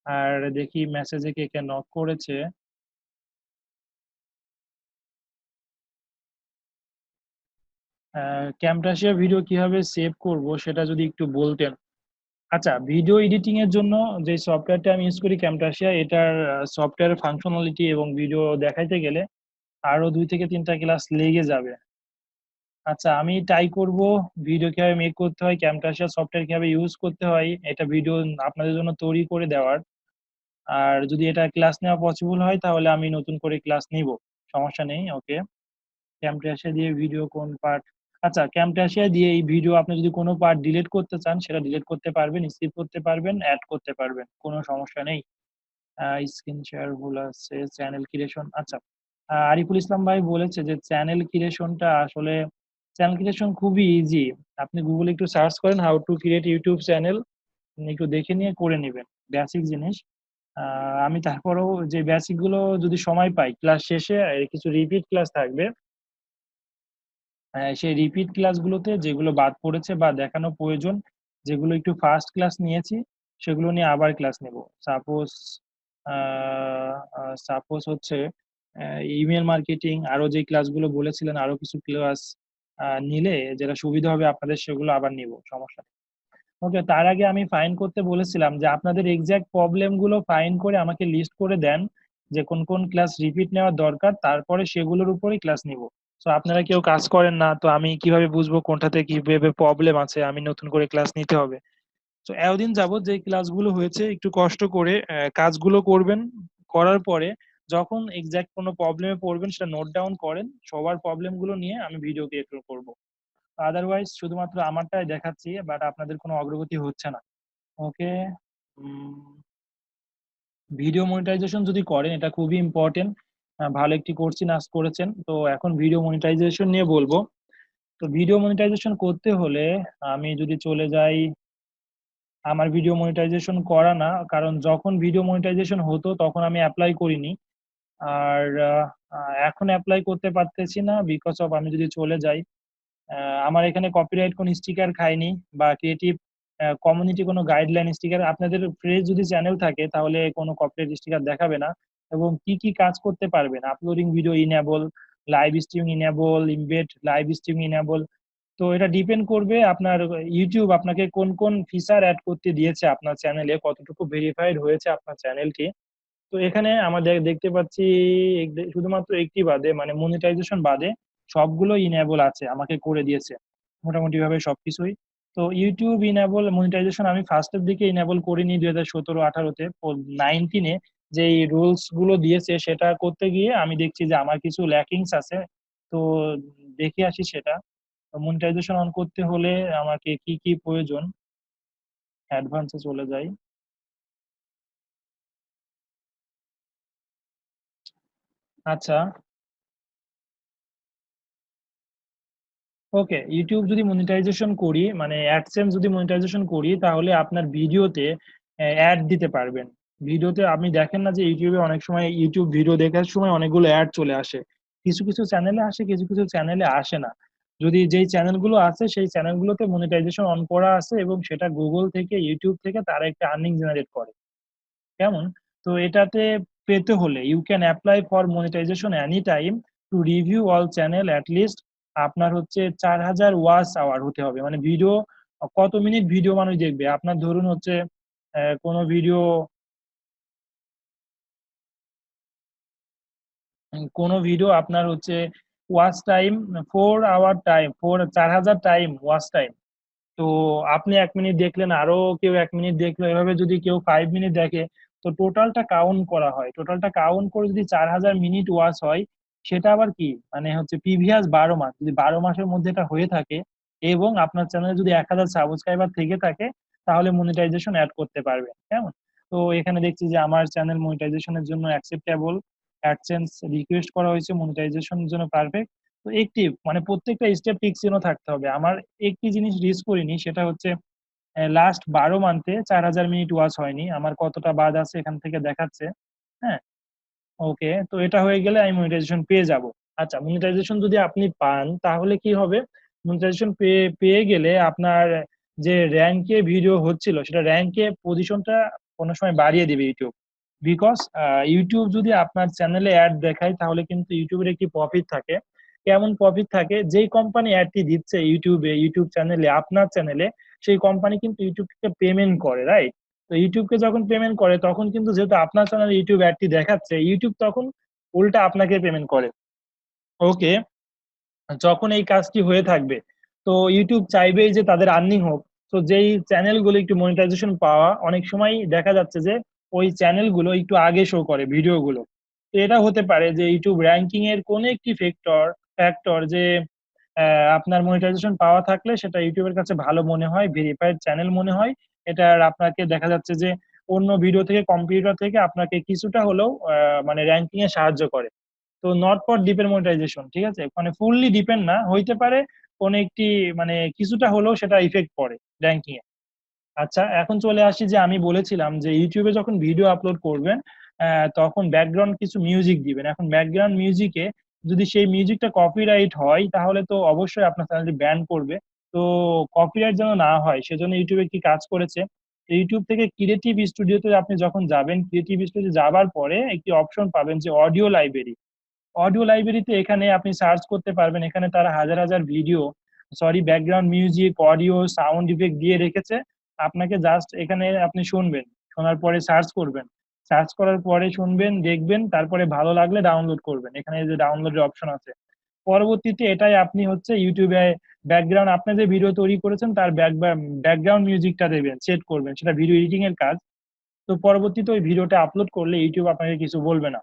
আর দেখি মেসেজে কে কে নক করেছে। ক্যামটাসিয়া ভিডিও কিভাবে সেভ করব সেটা যদি একটু বলতেন। আচ্ছা, ভিডিও এডিটিং এর জন্য যে সফটওয়্যারটা আমি ইউজ করি ক্যামটাসিয়া, এটার সফটওয়্যার ফাংশনালিটি এবং ভিডিও দেখাইতে গেলে আরো 2 থেকে 3টা ক্লাস লেগে যাবে। আচ্ছা, আমি ট্রাই করব ভিডিও কিভাবে মেক করতে হয়, ক্যামটাসিয়া সফটওয়্যার কিভাবে ইউজ করতে হয়, এটা ভিডিও আপনাদের জন্য তৈরি করে দেওয়ার। আর যদি এটা ক্লাস নেওয়া পসিবল হয় তাহলে আমি নতুন করে ক্লাস নিব, সমস্যা নেই। ওকে, ক্যামটাসিয়া দিয়ে ভিডিও কোন পার্ট, আচ্ছা ক্যামটাসিয়া দিয়ে এই ভিডিও আপনি যদি কোনো পার্ট ডিলিট করতে চান সেটা ডিলিট করতে পারবেন, স্কিপ করতে পারবেন, অ্যাড করতে পারবেন, কোনো সমস্যা নেই। স্ক্রিন শেয়ার ভুল আছে, চ্যানেল ক্রিয়েশন। আচ্ছা, আরিফুল ইসলাম ভাই বলেছে যে চ্যানেল ক্রিয়েশনটা আসলে, চ্যানেল ক্রিয়েশন খুবই ইজি। আপনি গুগলে একটু সার্চ করেন how to create YouTube channel, একটু দেখে নিয়ে করে নেবেন, বেসিক জিনিস। আমি তারপরেও যে বেসিক গুলো যদি সময় পাই ক্লাস শেষে কিছু রিপিট ক্লাস থাকবে, সেই রিপিট ক্লাসগুলোতে যেগুলো বাদ পড়েছে বা দেখানো প্রয়োজন, যেগুলো একটু ফার্স্ট ক্লাস নিয়েছি সেগুলো নিয়ে আবার ক্লাস নেব। সাপোজ সাপোজ হচ্ছে ইমেল মার্কেটিং, আরো যে ক্লাসগুলো বলেছিলেন আরো কিছু ক্লাস নিলে যেটা সুবিধা হবে আপনাদের সেগুলো আবার নিব, সমস্যা নেই। ওকে, তার আগে আমি ফাইন্ড করতে বলেছিলাম যে আপনাদের এক্সাক্ট প্রবলেম গুলো ফাইন্ড করে আমাকে লিস্ট করে দেন যে কোন কোন ক্লাস রিপিট নেওয়ার দরকার, তারপরে সেগুলোর উপরেই ক্লাস নিব। তো আপনারা কেউ কাজ করেন না, তো আমি কিভাবে বুঝবো কোনটাতে কিভাবে প্রবলেম আছে, আমি নতুন করে ক্লাস নিতে হবে। তো এতদিন যাবত যে ক্লাসগুলো হয়েছে একটু কষ্ট করে কাজগুলো করবেন, করার পরে যখন এক্সাক্ট কোনো প্রবলেমে পড়বেন সেটা নোট ডাউন করেন, সবার প্রবলেম গুলো নিয়ে আমি ভিডিও ক্রিয়েট করব। আদারওয়াইজ শুধুমাত্র আমারটাই দেখাচ্ছি, বাট আপনাদের কোনো অগ্রগতি হচ্ছে না। ওকে, ভিডিও মনিটাইজেশন যদি করেন এটা খুবই ইম্পর্টেন্ট। ভালো একটি কোর্স নাস করেছেন, তো এখন ভিডিও মনিটাইজেশন নিয়ে বলবো। তো ভিডিও মনিটাইজেশন করতে হলে আমি যদি চলে যাই, আমার ভিডিও মনিটাইজেশন করা না, কারণ যখন ভিডিও মনিটাইজেশন হতো তখন আমি অ্যাপ্লাই করিনি। আর এখন অ্যাপ্লাই করতে পারতেছি না বিকজ অফ, আমি যদি চলে যাই, আমার এখানে কপিরাইট কোনো স্টিকার খায়নি বা ক্রিয়েটিভ কমিউনিটি কোনো গাইডলাইন স্টিকার, আপনাদের ফ্রেশ যদি চ্যানেল থাকে তাহলে কোনো কপিরাইট স্টিকার দেখাবে না। এবং কি কি কাজ করতে পারবেন, uploading video enable, live streaming enable, embed live streaming enable. তো এটা ডিপেন্ড করবে আপনার ইউটিউব আপনাকে কোন কোন ফিচার অ্যাড করতে দিয়েছে আপনার চ্যানেলে, কতটুকু ভেরিফাইড হয়েছে আপনার চ্যানেলটি। তো এখানে আমাদের দেখতে পাচ্ছি শুধুমাত্র একটি বাদে, মানে মনিটাইজেশন বাদে সবগুলো ইনেবল আছে, আমাকে করে দিয়েছে মোটামুটি ভাবে সবকিছুই। তো ইউটিউব ইনেবল মনিটাইজেশন আমি ফার্স্টের দিকে ইনেবল করিনি 2017-18-তে, 19-এ যে রুলস গুলো দিয়েছে সেটা করতে গিয়ে আমি দেখছি যে আমার কিছু ল্যাকিংস আছে। তো দেখে আসি সেটা। মনিটাইজেশন অন করতে হলে আমাকে কি কি প্রয়োজন, অ্যাডভান্সে চলে যাই। আচ্ছা, ওকে, ইউটিউব যদি মনিটাইজেশন করি, মানে অ্যাডসেন্স যদি মনিটাইজেশন করি, তাহলে আপনার ভিডিওতে অ্যাড দিতে পারবেন। ভিডিওতে আপনি দেখেন না যে ইউটিউবে অনেক সময় ইউটিউব ভিডিও দেখার সময় অনেকগুলো অ্যাড চলে আসে, কিছু কিছু চ্যানেলে আসে, কিছু কিছু চ্যানেলে আসে না। যদি যেই চ্যানেলগুলো আছে সেই চ্যানেলগুলোতে মনিটাইজেশন অন করা আছে এবং সেটা গুগল থেকে ইউটিউব থেকে তারা একটা আর্নিং জেনারেট করে, কেমন? তো এটাতে পেতে হলে you can apply for monetization any time to review all channel at least. আপনার হচ্ছে 4000 ওয়াচ আওয়ার হতে হবে, মানে ভিডিও কত মিনিট ভিডিও মানুষ দেখবে, আপনার ধরুন হচ্ছে কোনো ভিডিও, আপনার হচ্ছে watch time 4 hour time, 4000 time watch time. তো আপনি 1 মিনিট দেখলেন, আরো কেউ 1 মিনিট দেখলো, এভাবে যদি কেউ 5 মিনিট দেখে, তো টোটালটা কাউন্ট করা হয়, টোটালটা কাউন্ট করে যদি 4000 মিনিট ওয়াচ হয়, সেটা আবার কি মানে হচ্ছে প্রিভিয়াস 12 মাস, যদি 12 মাসের মধ্যে এটা হয়ে থাকে এবং আপনার চ্যানেলে যদি 1000 সাবস্ক্রাইবার থেকে থাকে, তাহলে মনিটাইজেশন অ্যাড করতে পারবেন, কেমন? তো এখানে দেখছি যে আমার চ্যানেল মনিটাইজেশনের জন্য অ্যাকসেপ্টেবল, অ্যাডসেন্স রিকোয়েস্ট করা হয়েছে, মনিটাইজেশনের জন্য পারফেক্ট। তো একটি মানে প্রত্যেকটা স্টেপ ঠিক চিহ্ন থাকতে হবে। আমার একটি জিনিস রিস্ক করিনি, সেটা হচ্ছে লাস্ট 12 মান্থে 4000 মিনিট ওয়াচ হয়নি, আমার কতটা বাদ আছে এখান থেকে দেখাচ্ছে। হ্যাঁ, ওকে, তো এটা হয়ে গেলে আমি মনিটাইজেশন পেয়ে যাব। আচ্ছা, মনিটাইজেশন যদি আপনি পান তাহলে কি হবে, মনিটাইজেশন পেয়ে পেয়ে গেলে আপনার যে র্যাঙ্কে ভিডিও হচ্ছিল সেটা র্যাঙ্কে পজিশনটা কোনো সময় বাড়িয়ে দিবে ইউটিউব। বিকজ ইউটিউব যদি আপনার চ্যানেলে অ্যাড দেখায় তাহলে কিন্তু ইউটিউবের একটি প্রফিট থাকে। কেমন প্রফিট থাকে, যেই কোম্পানি অ্যাডটি দিচ্ছে ইউটিউবে, ইউটিউব চ্যানেলে, আপনার চ্যানেলে, সেই কোম্পানি কিন্তু ইউটিউবকে পেমেন্ট করে, রাইট? তো ইউটিউবকে যখন পেমেন্ট করে তখন কিন্তু যেহেতু আপনার চ্যানেলে ইউটিউব অ্যাডটি দেখাচ্ছে, ইউটিউব তখন উল্টা আপনাকে পেমেন্ট করে। ওকে, যখন এই কাজটি হয়ে থাকবে, তো ইউটিউব চাইবেই যে তাদের আর্নিং হোক। তো যেই চ্যানেলগুলো একটু মনিটাইজেশন পাওয়া, অনেক সময় দেখা যাচ্ছে যে ওই চ্যানেলগুলো একটু আগে শো করে ভিডিওগুলো। তো এটা হতে পারে যে ইউটিউব র্যাঙ্কিং এর কোন একটি ফ্যাক্টর যে আপনার মনিটাইজেশন পাওয়া থাকলে সেটা ইউটিউবের কাছে ভালো মনে হয়, ভেরিফাইড চ্যানেল মনে হয়। এটার আপনাকে দেখা যাচ্ছে যে অন্য ভিডিও থেকে, কম্পিউটার থেকে আপনাকে কিছুটা হলেও মানে র্যাঙ্কিং এ সাহায্য করে। তো নট ফর ডিপেন্ড মনিটাইজেশন, ঠিক আছে, মানে ফুললি ডিপেন্ড না, হইতে পারে কোন একটি মানে কিছুটা হলেও সেটা ইফেক্ট পড়ে র্যাঙ্কিং এ। আচ্ছা, এখন চলে আসি যে আমি বলেছিলাম যে ইউটিউবে যখন ভিডিও আপলোড করবেন তখন ব্যাকগ্রাউন্ড কিছু মিউজিক দিবেন। এখন ব্যাকগ্রাউন্ড মিউজিকে যদি সেই মিউজিকটা কপিরাইট হয় তাহলে তো অবশ্যই আপনার চ্যানেলটি ব্যান করবে। তো কপিরাইট যেন না হয় সেজন্য ইউটিউবে কি কাজ করেছে, ইউটিউব থেকে ক্রিয়েটিভ স্টুডিওতে আপনি যখন যাবেন, ক্রিয়েটিভ স্টুডিও যাবার পরে একটি অপশন পাবেন যে অডিও লাইব্রেরি। অডিও লাইব্রেরিতে এখানে আপনি সার্চ করতে পারবেন, এখানে তারা হাজার হাজার video, sorry, background music, audio, sound effect দিয়ে রেখেছে। আপনাকে জাস্ট এখানে আপনি শুনবেন, শোনার পরে সার্চ করবেন, সার্চ করার পরে শুনবেন, দেখবেন, তারপরে ভালো লাগলে ডাউনলোড করবেন। এখানে যে ডাউনলোডের অপশন আছে, পরবর্তীতে এটাই আপনি হচ্ছে ইউটিউবে ব্যাকগ্রাউন্ড আপনি যে ভিডিও তৈরি করেছেন তার ব্যাকগ্রাউন্ড মিউজিকটা দেবেন, সেট করবেন, সেটা ভিডিও এডিটিং এর কাজ। তো পরবর্তীতে ওই ভিডিওটা আপলোড করলে ইউটিউব আপনাকে কিছু বলবে না।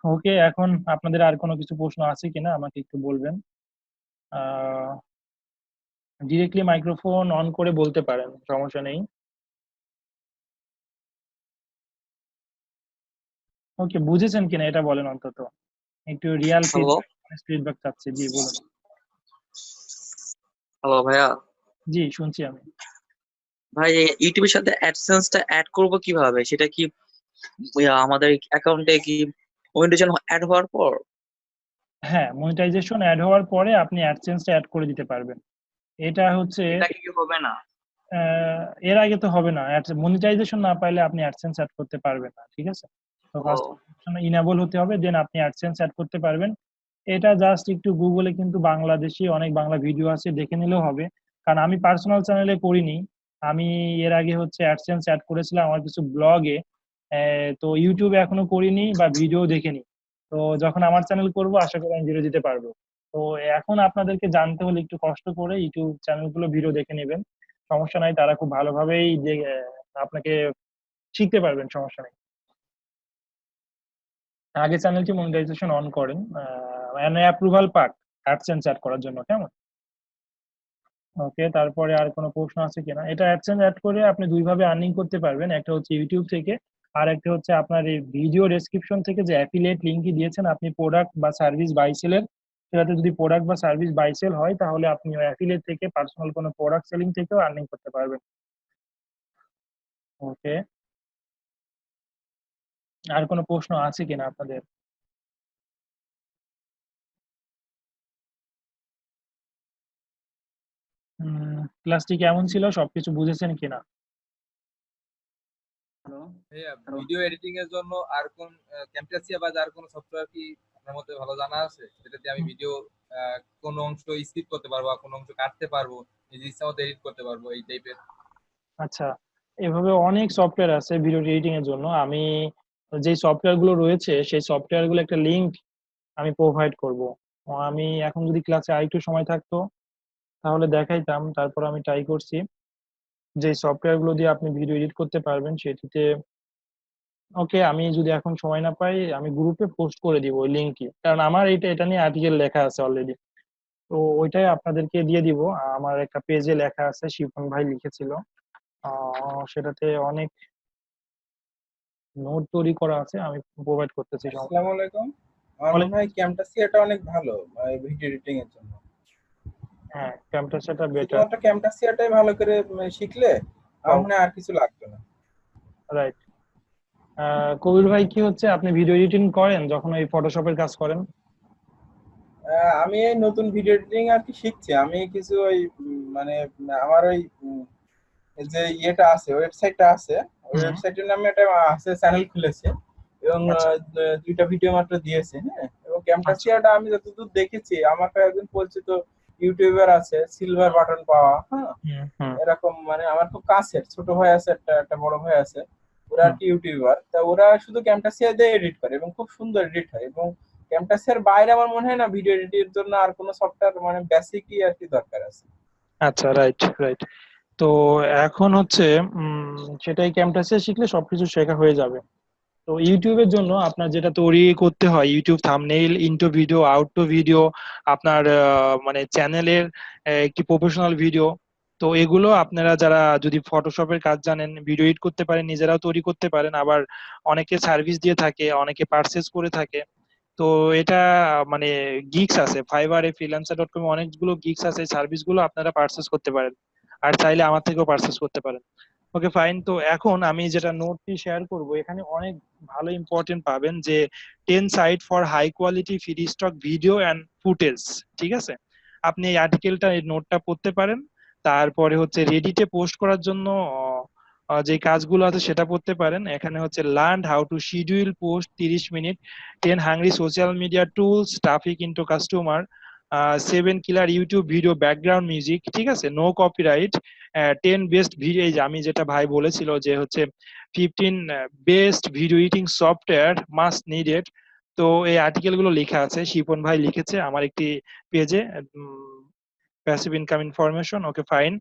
ওকে, এখন আপনাদের আর কোনো কিছু প্রশ্ন আছে কিনা আমাকে একটু বলবেন। ডিরেক্টলি মাইক্রোফোন অন করে বলতে পারেন, সমস্যা নেই। ওকে, বুঝেছেন কিনা এটা বলেন অন্তত, একটু রিয়াল হ্যালো ফিডব্যাক চাচ্ছি। জি বলুন। হ্যালো ভাইয়া। জি শুনছি আমি। ভাই ইউটিউবের সাথে অ্যাডসেন্সটা অ্যাড করব কিভাবে? সেটা কি আমাদের অ্যাকাউন্টে কি মনিটাইজেশন অ্যাড হওয়ার পর? হ্যাঁ, মনিটাইজেশন অ্যাড হওয়ার পরে আপনি অ্যাডসেন্সটা অ্যাড করে দিতে পারবেন। এটা হচ্ছে এটা কি হবে না? এর আগে তো হবে না, মনিটাইজেশন না পাইলে আপনি অ্যাডসেন্স অ্যাড করতে পারবেন না, ঠিক আছে? তো ও ফার্স্ট ইনেবল হতে হবে, দেন আপনি অ্যাডসেন্স অ্যাড করতে পারবেন। এটা জাস্ট একটু গুগলে কিন্তু বাংলাদেশি অনেক বাংলা ভিডিও আছে, দেখে নিলেও হবে। কারণ আমি পার্সোনাল চ্যানেলে করিনি, আমি এর আগে হচ্ছে অ্যাডসেন্স অ্যাড করেছিলাম আমার কিছু ব্লগে। তো ইউটিউবে এখনো করিনি বা ভিডিও দেখিনি। তো যখন আমার চ্যানেল করব আশা করি আমি ভিডিও দিতে পারবো। তো এখন আপনাদেরকে জানতে হলে একটু কষ্ট করে ইউটিউব চ্যানেলগুলো ভিডিও দেখে নেবেন, সমস্যা নাই, তারা খুব ভালোভাবেই আপনাকে শিখতে পারবেন, সমস্যা নেই। আগে চ্যানেলটি মনিটাইজেশন অন করেন, মানে অ্যাপ্রুভাল পাক অ্যাডসেন্স অ্যাড করার জন্য, কেমন? ওকে, তারপরে আর কোনো প্রশ্ন আছে কিনা? এটা অ্যাডসেন্স অ্যাড করে আপনি দুই ভাবে আর্নিং করতে পারবেন, একটা হচ্ছে ইউটিউব থেকে, আর একটা হচ্ছে আপনার এই ভিডিও ডেসক্রিপশন থেকে যে অ্যাফিলিয়েট লিঙ্কই দিয়েছেন আপনি প্রোডাক্ট বা সার্ভিস বাই সেলের, সেটাতে যদি প্রোডাক্ট বা সার্ভিস বাই সেল হয় তাহলে আপনি ওই অ্যাফিলিয়েট থেকে পার্সোনাল কোনো প্রোডাক্ট সেলিং থেকেও আর্নিং করতে পারবেন। ওকে, আর কোনো প্রশ্ন আছে কিনা আপনাদের? ক্লাসটি কেমন ছিল, সবকিছু বুঝেছেন কিনা? ভাইয়া, ভিডিও এডিটিং এর জন্য আর কোন ক্যামটাসিয়া বা আর কোন সফটওয়্যার কি আপনার মতে ভালো জানা আছে, যেটাতে আমি ভিডিও কোন অংশ স্কিপ করতে পারবো আর কোন অংশ কাটতে পারবো, নিজে ইচ্ছা মতো এডিট করতে পারবো, এই টাইপের? আচ্ছা, এভাবে অনেক সফটওয়্যার আছে ভিডিও এডিটিং এর জন্য। আমি যে সফটওয়্যার গুলো রয়েছে সেই সফটওয়্যার গুলো একটা লিংক আমি প্রোভাইড করব। আমি এখন যদি ক্লাসে আরেকটু সময় থাকতো তাহলে দেখাইতাম, তারপর আমি ট্রাই করছি যে সফটওয়্যার গুলো দিয়ে আপনি ভিডিও এডিট করতে পারবেন সেটিতে। ওকে, আমি যদি এখন সময় না পাই আমি গ্রুপে পোস্ট করে দিব ওই লিঙ্কটি, কারণ আমার এটা নিয়ে আর্টিকেল লেখা আছে অলরেডি। তো ওইটাই আপনাদেরকে দিয়ে দিব। আমার একটা পেজে লেখা আছে, শিপন ভাই লিখেছিল, সেটাতে অনেক নোট তৈরি করা আছে, আমি প্রোভাইড করতেছি। আসসালামু আলাইকুম। আমার মনে হয় ক্যামটাসিয়াটা অনেক ভালো ভিডিও এডিটিং এর জন্য। হ্যাঁ, ক্যামটাসিয়াটা বেটার। শুধুমাত্র ক্যামটাসিয়াটাই ভালো করে শিখলে আমার মনে হয় আর কিছু লাগবে না। রাইট। কবির ভাই, কি হচ্ছে আপনি ভিডিও এডিটিং করেন যখন ওই ফটোশপের কাজ করেন? আমি এই নতুন ভিডিও এডিটিং আর কি শিখছি। আমি কিছু ওই মানে আমার ওই যে ইয়েটা আছে, ওয়েবসাইটটা আছে, ওই হুম, ওয়েবসাইটের নামে একটা আছে, চ্যানেল খুলেছে এবং আচ্ছা দুইটা ভিডিও মাত্র দিয়েছে। হ্যাঁ, এবং আচ্ছা। ক্যামটাসিয়াটা আমি যতদূর দেখেছি, আমার একজন পরিচিত ইউটিউবার আছে, সিলভার বাটন পাওয়া, হ্যাঁ, হুম হুম এরকম মানে আমার খুব কাছের ছোট ভাই আছে, একটা বড় ভাই আছে, ওরা আর হুম। কি ইউটিউবার। তা ওরা শুধু ক্যামটাসিয়া দিয়ে এডিট করে এবং খুব সুন্দর এডিট হয়। এবং ক্যামটাসিয়ার বাইরে আমার মনে হয় না ভিডিও এডিটের জন্য আর কোনো সফটওয়্যার মানে বেসিকই আর কি দরকার আছে। আচ্ছা, রাইট রাইট। তো এখন হচ্ছে সেটাই, ক্যামটাসিয়া শিখলে সবকিছু শেখা হয়ে যাবে। তো ইউটিউবের জন্য আপনার যেটা তৈরি করতে হয়, YouTube thumbnail, intro video, outro video, আপনার মানে চ্যানেলের একটি প্রফেশনাল ভিডিও। তো এগুলো আপনারা যারা যদি ফটোশপের কাজ জানেন, ভিডিও এডিট করতে পারেন, নিজেরাও তৈরি করতে পারেন, আবার অনেকে সার্ভিস দিয়ে থাকে, অনেকে পারচেজ করে থাকে। তো এটা মানে গিগস আছে ফাইবারে, ফ্রিল্যান্সার.com অনেকগুলো গিগস আছে, সার্ভিস গুলো আপনারা পারচেজ করতে পারেন। আর চাইলে আমার থেকেও পারচেস করতে পারেন। ওকে ফাইন। তো এখন আমি যেটা নোটটি শেয়ার করব, এখানে অনেক ভালো ইম্পর্টেন্ট পাবেন যে 10 site for high quality free stock video and footage. ঠিক আছে, আপনি এই আর্টিকেলটা, এই নোটটা পড়তে পারেন। তারপরে হচ্ছে রেডিটে পোস্ট করার জন্য যে কাজগুলো আছে সেটা পড়তে পারেন। এখানে হচ্ছে learn how to schedule post 30 minute, 10 hungry social media tools, traffic into customer, 7 killer YouTube video background music. ঠিক আছে, নো কপিরাইট, 10 বেস্ট ভিডিও, এই যে আমি যেটা ভাই বলেছিল যে হচ্ছে 15 best video editing software must needed. তো এই আর্টিকেল গুলো লেখা আছে, শিপন ভাই লিখেছে আমার একটি পেজে, passive income information. Okay fine.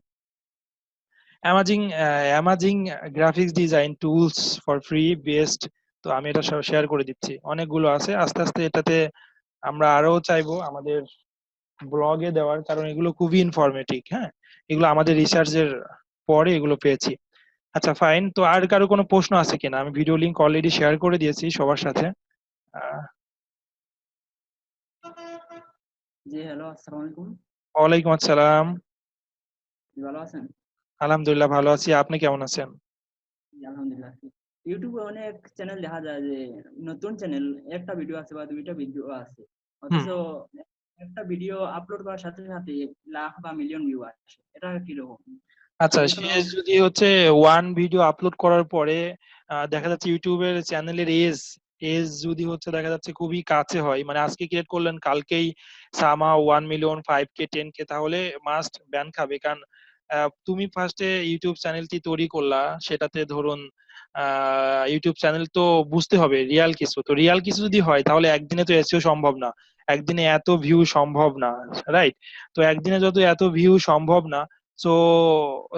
Amazing graphics design tools for free best. তো আমি এটা শেয়ার করে দিচ্ছি, অনেকগুলো আছে। আস্তে আস্তে এটাতে আমরা আরো চাইবো আমাদের ব্লগে দেওয়ার, কারণ এগুলো খুবই ইনফরমেটিভ। হ্যাঁ, এগুলো আমাদের রিসার্চের পরে এগুলো পেয়েছি। আচ্ছা ফাইন। তো আর কারো কোনো প্রশ্ন আছে কিনা? আমি ভিডিও লিংক অলরেডি শেয়ার করে দিয়েছি সবার সাথে। আহ, জি হ্যালো, আসসালামু আলাইকুম। ওয়ালাইকুম আসসালাম। জি, ভালো আছেন? আলহামদুলিল্লাহ ভালো আছি, আপনি কেমন আছেন? জি, আলহামদুলিল্লাহ। ইউটিউবে অনেক চ্যানেল দেখা যায় যে নতুন চ্যানেল, একটা ভিডিও আছে বা দুইটা ভিডিও আছে, অথচ একটা ভিডিও আপলোড করার সাথে সাথে লাখ বা মিলিয়ন ভিউ আসে, এটা কিরকম? আচ্ছা, এর সে কোনো যদি হচ্ছে ওয়ান ভিডিও আপলোড করার পরে দেখা যাচ্ছে ইউটিউবের চ্যানেলের এজ যদি হচ্ছে দেখা যাচ্ছে খুবই কাছে হয়, মানে আজকে ক্রিয়েট করলেন কালকেই সামা 1 মিলিয়ন, 5K, 10K, তাহলে মাস্ট ব্যান খাবে। কারণ তুমি ফার্স্টে ইউটিউব চ্যানেলটি তৈরি করলা, সেটাতে ধরুন ইউটিউব চ্যানেল তো বুঝতে হবে রিয়াল কিছু, তো রিয়াল কিছু যদি হয় তাহলে একদিনে তো এসইও সম্ভব না, একদিনে এত ভিউ সম্ভব না, রাইট? তো একদিনে যত এত ভিউ সম্ভব না, সো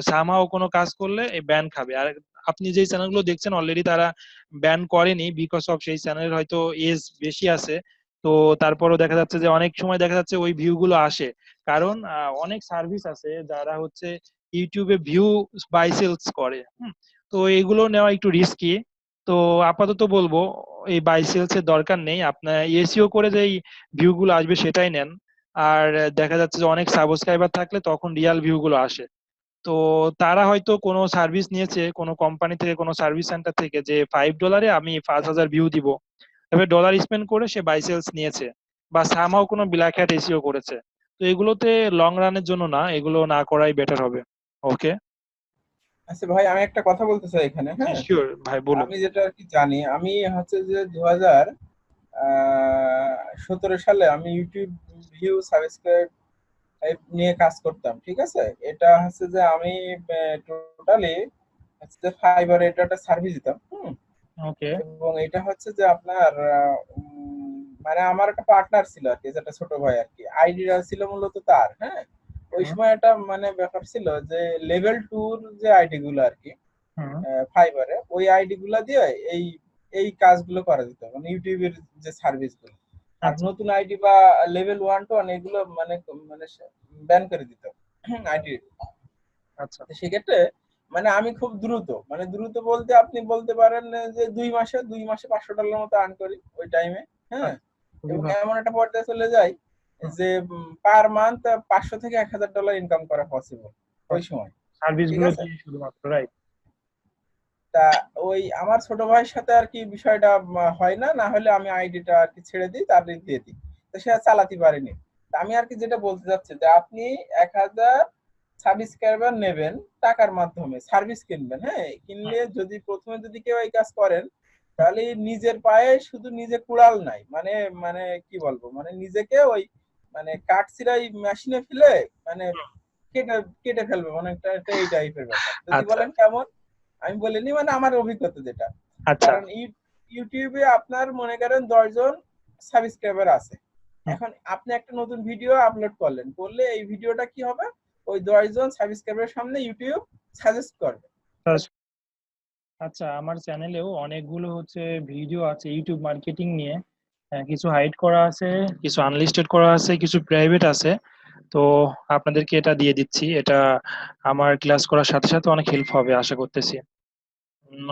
সামহাও কোনো কাজ করলে এই ব্যান খাবে। আর আপনি যেই চ্যানেলগুলো দেখছেন অলরেডি তারা ব্যান করেনি, বিকজ অফ সেই চ্যানেলের হয়তো এজ বেশি আছে। তো তারপরও দেখা যাচ্ছে যে অনেক সময় দেখা যাচ্ছে ওই ভিউ গুলো আসে, কারণ অনেক সার্ভিস আছে যারা হচ্ছে ইউটিউবে ভিউ বাই সেলস করে। তো এগুলো নেওয়া একটু রিস্কি। তো আপাতত বলবো এই বাই সেলস এর দরকার নেই, আপনার এসইও করে যেই ভিউ গুলো আসবে সেটাই নেন। আর দেখা যাচ্ছে যে অনেক সাবস্ক্রাইবার থাকলে তখন রিয়াল ভিউ গুলো আসে। তো তারা হয়তো কোনো সার্ভিস নিয়েছে কোনো কোম্পানি থেকে, কোনো সার্ভিস সেন্টার থেকে, যে $5 আমি 5,000 ভিউ দিব, তবে ডলার স্পেন্ড করে সে বাই সেলস নিয়েছে, বা সামহাও কোনো ব্ল্যাক হ্যাট এসইও করেছে। তো এগুলোতে লং রানের জন্য না, এগুলো না করাই বেটার হবে। ওকে, আচ্ছা ভাই, আমি একটা কথা বলতে চাই এখানে, হ্যাঁ। শিওর ভাই বলুন। আমি যেটা আর কি জানি, আমি হচ্ছে যে 2017 সালে আমি ইউটিউব ভিউ সাবস্ক্রাইব নিয়ে কাজ করতাম, ঠিক আছে। এটা হচ্ছে যে আমি টোটালি হচ্ছে যে ফাইবারে এটা একটা সার্ভিস দিতাম। ওকে, এবং এটা হচ্ছে যে আপনার মানে আমার একটা পার্টনার ছিল আর কি, যেটা ছোট ভাই আর কি, আইডিটা ছিল মূলত তার, হ্যাঁ। ওই সময় একটা মানে ব্যাপার ছিল যে লেভেল 2 যে আইডি গুলো আর কি ফাইবারে, ওই আইডি গুলা দিয়ে এই এই কাজগুলো করা যেত, মানে ইউটিউবের যে সার্ভিস গুলো। আর আচ্ছা নতুন আইডি বা লেভেল 1 to 1 এগুলো মানে মানে ব্যান করে দিত আইডি। আচ্ছা, তো সেক্ষেত্রে মানে আমি খুব দ্রুত, মানে দ্রুত বলতে আপনি বলতে পারেন যে 2 মাসে $500 মতো আর্ন করি ওই টাইমে, হ্যাঁ। আচ্ছা, খুবই এবং ভালো। এমন একটা পর্যায়ে চলে যাই যে পার মান্থ $500 থেকে $1,000 ইনকাম করা পসিবল ওই সময়, সার্ভিস ঠিক গুলো আছে। দিয়ে শুধুমাত্র, রাইট? তা ওই আমার ছোট ভাইয়ের সাথে আর কি বিষয়টা হয় না, না হলে আমি আইডিটা আর কি ছেড়ে দিই, তারপরে দিয়ে দিই। তো সে আর চালাতে পারেনি। তা আমি আর কি যেটা বলতে চাচ্ছি যে আপনি 1,000 সাবস্ক্রাইবার নেবেন টাকার মাধ্যমে, সার্ভিস কিনবেন, হ্যাঁ। কিনলে যদি প্রথমে যদি কেউ এই কাজ করেন, তাহলে নিজের পায়ে শুধু নিজে কুড়াল নাই, মানে মানে কি বলবো, মানে নিজেকে ওই মানে কাঠচিরাই মেশিনে ফেলে মানে কেটে কেটে ফেলবে, মানে একটা এই টাইপের ব্যাপার। যদি আচ্ছা বলেন কেমন, আমি বলিনি, মানে আমার অভিজ্ঞতা যেটা। আচ্ছা, কারণ ইউটিউবে আপনার মনে করেন 10 জন সাবস্ক্রাইবার আছে। এখন আপনি একটা নতুন ভিডিও আপলোড করলেন, করলে এই ভিডিওটা কি হবে, ওই 10 জন সাবস্ক্রাইবারের সামনে ইউটিউব সাজেস্ট করবে। আচ্ছা, আমার চ্যানেলেও অনেকগুলো হচ্ছে ভিডিও আছে ইউটিউব মার্কেটিং নিয়ে। কিছু হাইড করা আছে, কিছু আনলিস্টেড করা আছে, কিছু প্রাইভেট আছে। তো আপনাদেরকে এটা দিয়ে দিচ্ছি, এটা আমার ক্লাস করার সাথে সাথে অনেক হেল্প হবে আশা করতেছি।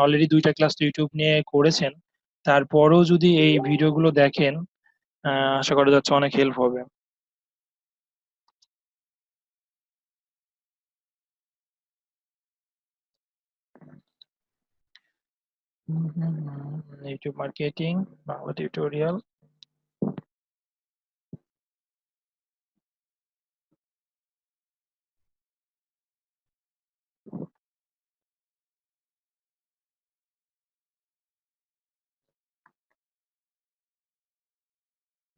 অলরেডি 2টা ক্লাস তো ইউটিউব নিয়ে করেছেন, তারপরেও যদি এই ভিডিওগুলো দেখেন আশা করা যাচ্ছে অনেক হেল্প হবে। YouTube marketing Bangla tutorial.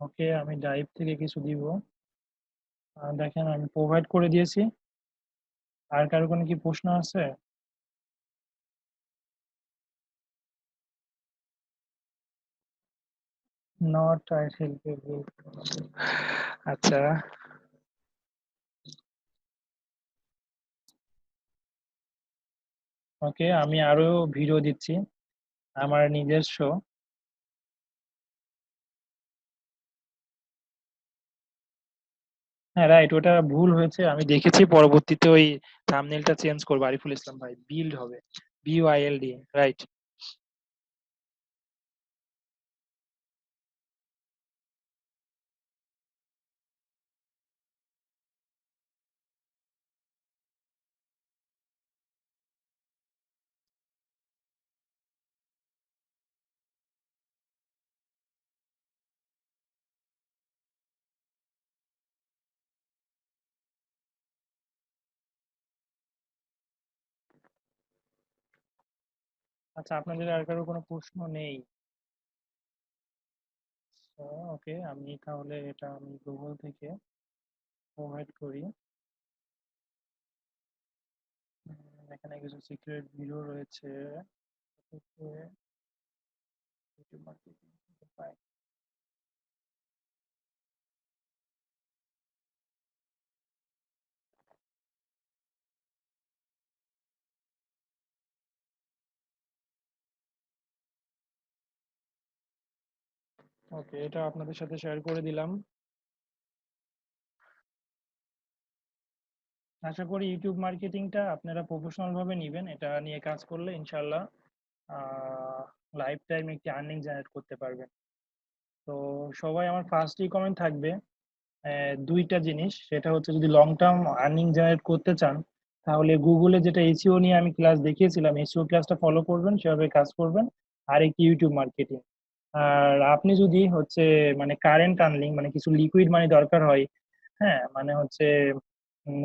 Okay, আমি ড্রাইভ থেকে কিছু দিব। দেখেন আমি প্রোভাইড করে দিয়েছি। আর কারো কোনো কি প্রশ্ন আছে? Not title page. আচ্ছা, ওকে, আমি আরো ভিডিও দিচ্ছি আমার নিজস্ব। হ্যাঁ রাইট, ওটা ভুল হয়েছে, আমি দেখেছি। পরবর্তীতে ওই থাম্বনেলটা চেঞ্জ করবো। আরিফুল ইসলাম ভাই, বিল্ড হবে, BILD, রাইট। আচ্ছা, আপনাদের আর কারো কোনো প্রশ্ন নেই? ওকে, আমি তাহলে এটা আমি গুগল থেকে প্রোভাইড করি। এখানে কিছু সিক্রেট ভিডিও রয়েছে। ইউটিউব মার্কেটিং পাই। ওকে, এটা আপনাদের সাথে শেয়ার করে দিলাম। আশা করি ইউটিউব মার্কেটিংটা আপনারা প্রফেশনাল ভাবে নেবেন। এটা নিয়ে কাজ করলে ইনশাল্লাহ লাইফ টাইম একটি আর্নিং জেনারেট করতে পারবেন। তো সবাই আমার ফার্স্ট রিকমেন্ড থাকবে দুইটা জিনিস। সেটা হচ্ছে যদি লং টার্ম আর্নিং জেনারেট করতে চান, তাহলে গুগলে যেটা এসইও নিয়ে আমি ক্লাস দেখিয়েছিলাম, এসইও ক্লাসটা ফলো করবেন, সেভাবে কাজ করবেন। আর একটি ইউটিউব মার্কেটিং। আর আপনি যদি হচ্ছে মানে কারেন্ট আর্নিং, মানে কিছু লিকুইড মানি দরকার হয়, হ্যাঁ মানে হচ্ছে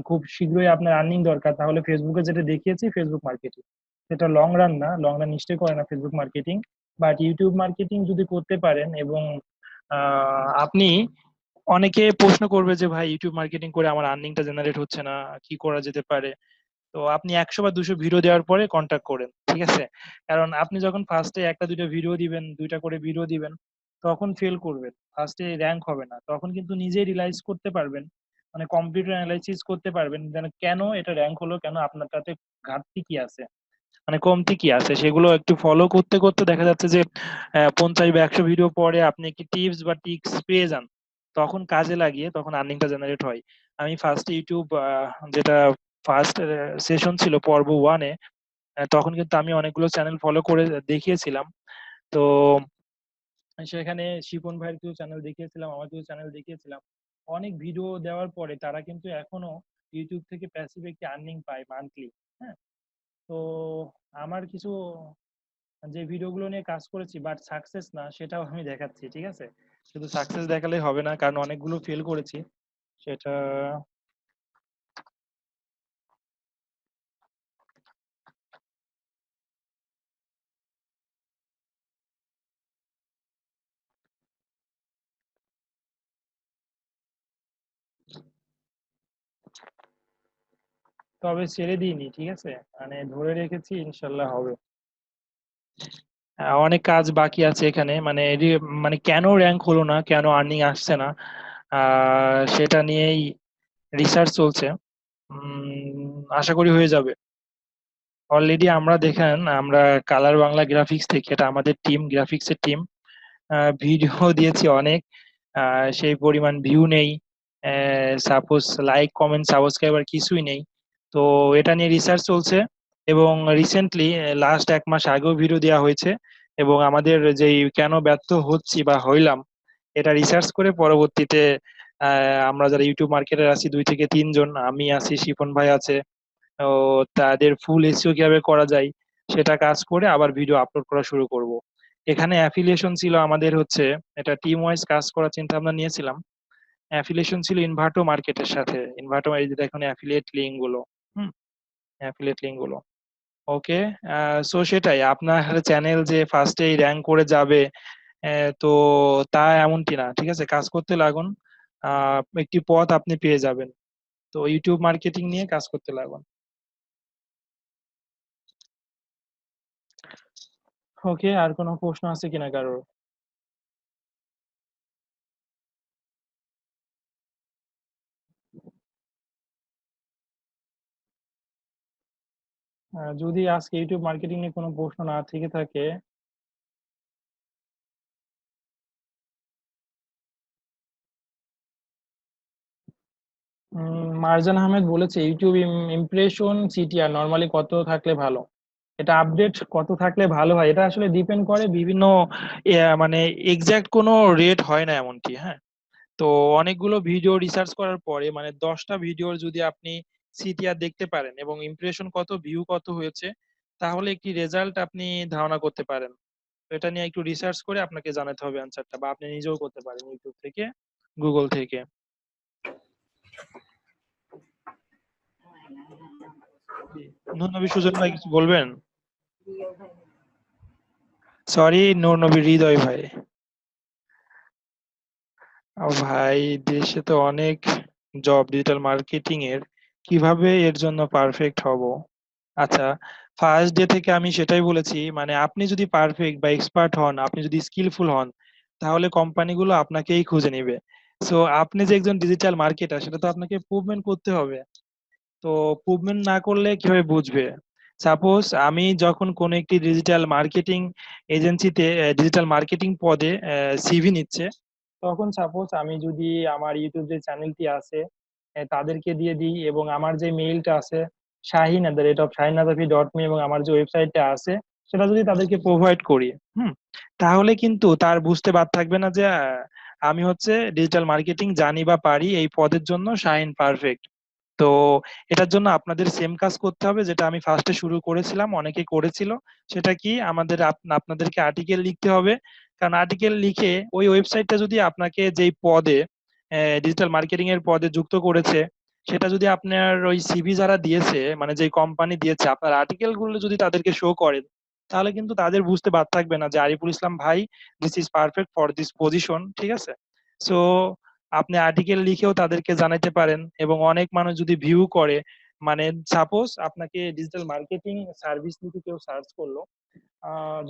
খুব শীঘ্রই আপনার আর্নিং দরকার, তাহলে ফেসবুকে যেটা দেখিয়েছি ফেসবুক মার্কেটিং, সেটা লং রান না, লং রান নিশ্চয়ই করে না Facebook marketing. But YouTube marketing যদি করতে পারেন, এবং আপনি, অনেকে প্রশ্ন করবে যে ভাই ইউটিউব মার্কেটিং করে আমার আর্নিংটা জেনারেট হচ্ছে না, কি করা যেতে পারে? তো আপনি 100 বা 200 ভিডিও দেওয়ার পরে কন্ট্যাক্ট করেন, ঠিক আছে? কারণ আপনি যখন ফার্স্টে একটা দুইটা ভিডিও দিবেন, দুইটা করে ভিডিও দিবেন, তখন ফেল করবেন, ফার্স্টে র্যাঙ্ক হবে না। তখন কিন্তু নিজেই রিয়ালাইজ করতে পারবেন, মানে কম্পিউটার অ্যানালাইসিস করতে পারবেন যেন কেন এটা র্যাঙ্ক হলো, কেন আপনার তাতে ঘাটতি কি আছে, মানে কমতি কি আছে। সেগুলো একটু ফলো করতে করতে দেখা যাচ্ছে যে 50 বা 100 ভিডিও পরে আপনি একটি টিপস বা ট্রিক্স পেয়ে যান, তখন কাজে লাগিয়ে তখন আর্নিংটা জেনারেট হয়। আমি ফার্স্ট ইউটিউব যেটা ফার্স্ট সেশন ছিল পর্ব 1-এ, তখন কিন্তু আমি অনেকগুলো চ্যানেল ফলো করে দেখিয়েছিলাম। তো সেখানে শিপন ভাইয়ের কিছু চ্যানেল দেখিয়েছিলাম, আমার কিছু চ্যানেল দেখিয়েছিলাম। অনেক ভিডিও দেওয়ার পরে তারা কিন্তু এখনো ইউটিউব থেকে প্যাসিভ একটি আর্নিং পায় মান্থলি। হ্যাঁ, তো আমার কিছু যে ভিডিওগুলো নিয়ে কাজ করেছি বাট সাকসেস না, সেটাও আমি দেখাচ্ছি, ঠিক আছে? শুধু সাকসেস দেখালেই হবে না, কারণ অনেকগুলো ফেল করেছি সেটা। তবে ছেড়ে দিইনি, ঠিক আছে, মানে ধরে রেখেছি, ইনশাল্লাহ হবে। অনেক কাজ বাকি আছে এখানে, মানে মানে কেন র্যাঙ্ক হলো না, কেন আর্নিং আসছে না, সেটা নিয়েই রিসার্চ চলছে। আশা করি হয়ে যাবে। অলরেডি আমরা দেখেন, আমরা কালার বাংলা গ্রাফিক্স থেকে, এটা আমাদের টিম, গ্রাফিক্সের টিম, ভিডিও দিয়েছি অনেক, সেই পরিমাণ ভিউ নেই, সাপোজ লাইক কমেন্ট সাবস্ক্রাইবার কিছুই নেই। তো এটা নিয়ে রিসার্চ চলছে, এবং রিসেন্টলি লাস্ট 1 মাস আগেও ভিডিও দেওয়া হয়েছে, এবং আমাদের যেই কেন ব্যর্থ হচ্ছি বা হইলাম, এটা রিসার্চ করে পরবর্তীতে আমরা যারা ইউটিউব মার্কেটার আছি 2 থেকে 3 জন, আমি আছি, শিপন ভাই আছে, ও তাদের ফুল এসইও কিভাবে করা যায়, সেটা কাজ করে আবার ভিডিও আপলোড করা শুরু করব। এখানে অ্যাফিলিয়েশন ছিল আমাদের হচ্ছে, এটা টিম ওয়াইজ কাজ করার চিন্তা ভাবনা নিয়েছিলাম। অ্যাফিলিয়েশন ছিল ইনভার্টো মার্কেটের সাথে। ইনভার্টো এই যে দেখুন অ্যাফিলিয়েট লিঙ্ক গুলো, অ্যাফিলিয়েট লিঙ্ক গুলো। ওকে, সো সেটাই আপনার চ্যানেল যে ফার্স্টেই র্যাঙ্ক করে যাবে তো তা এমনটি না, ঠিক আছে? কাজ করতে লাগুন, একটি পথ আপনি পেয়ে যাবেন। তো ইউটিউব মার্কেটিং নিয়ে কাজ করতে লাগুন। ওকে, আর কোনো প্রশ্ন আছে কিনা কারোর? যদি আজকে ইউটিউব মার্কেটিং নিয়ে কোনো প্রশ্ন না থেকে থাকে, মারজান আহমেদ বলেছে ইউটিউব ইমপ্রেশন সিটিআর নরমালি কত থাকলে ভালো? এটা আপডেট কত থাকলে ভালো হয়, এটা আসলে ডিপেন্ড করে বিভিন্ন মানে এক্সাক্ট কোনো রেট হয় না এমনটি, হ্যাঁ। তো অনেকগুলো ভিডিও রিসার্চ করার পরে মানে 10টা ভিডিওর যদি আপনি সিটিআর দেখতে পারেন এবং ইমপ্রেশন কত, ভিউ কত হয়েছে, তাহলে একটি রেজাল্ট আপনি ধারণা করতে পারেন। তো এটা নিয়ে একটু রিসার্চ করে আপনাকে জানাতে হবে অ্যান্সারটা, বা আপনি নিজেও করতে পারেন ইউটিউব থেকে, গুগল থেকে। নূর নবী সুজন ভাই কিছু বলবেন? সরি, নূর নবী হৃদয় ভাই। ভাই দেশে তো অনেক জব ডিজিটাল মার্কেটিং এর, কিভাবে এর জন্য পারফেক্ট হব? আচ্ছা, ফার্স্ট ডে থেকে আমি সেটাই বলেছি, মানে আপনি যদি পারফেক্ট বা এক্সপার্ট হন, আপনি যদি স্কিলফুল হন, তাহলে কোম্পানিগুলো আপনাকেই খুঁজে নেবে। সো আপনি যে একজন ডিজিটাল মার্কেটার সেটা তো আপনাকে প্রুভমেন্ট করতে হবে। তো প্রুভমেন্ট না করলে কিভাবে বুঝবে? সাপোজ আমি যখন কোন একটি ডিজিটাল মার্কেটিং এজেন্সিতে ডিজিটাল মার্কেটিং পদে সিভি নিচ্ছে, তখন সাপোজ আমি যদি আমার ইউটিউব যে চ্যানেলটি আছে তাদেরকে দিয়ে দিই, এবং আমার যে মেইলটা আছে shahin@shahinnazafi.me, এবং আমার যে ওয়েবসাইটটা আছে সেটা যদি তাদেরকে প্রোভাইড করি, তাহলে কিন্তু তার বুঝতে বাদ থাকবে না যে আমি হচ্ছে ডিজিটাল মার্কেটিং জানি বা পারি, এই পদের জন্য শাহিন পারফেক্ট। তো এটার জন্য আপনাদের সেম কাজ করতে হবে যেটা আমি ফার্স্টে শুরু করেছিলাম, অনেকে করেছিল। সেটা কি, আমাদের আপনাদেরকে আর্টিকেল লিখতে হবে। কারণ আর্টিকেল লিখে ওই ওয়েবসাইটটা যদি আপনাকে যেই পদে ডিজিটাল মার্কেটিং এর পদে যুক্ত করেছে, সেটা যদি আপনার ওই সিভি যারা দিয়েছে, মানে যেই কোম্পানি দিয়েছে, আপনার আর্টিকেল গুলো যদি তাদেরকে শো করেন, তাহলে কিন্তু তাদের বুঝতে বাদ থাকবে না যে আরিফুল ইসলাম ভাই this is perfect for this position, ঠিক আছে? সো আপনি আর্টিকেল লিখেও তাদেরকে জানাতে পারেন, এবং অনেক মানুষ যদি ভিউ করে, মানে সাপোজ আপনাকে ডিজিটাল মার্কেটিং সার্ভিস নিতে কেউ সার্চ করলো,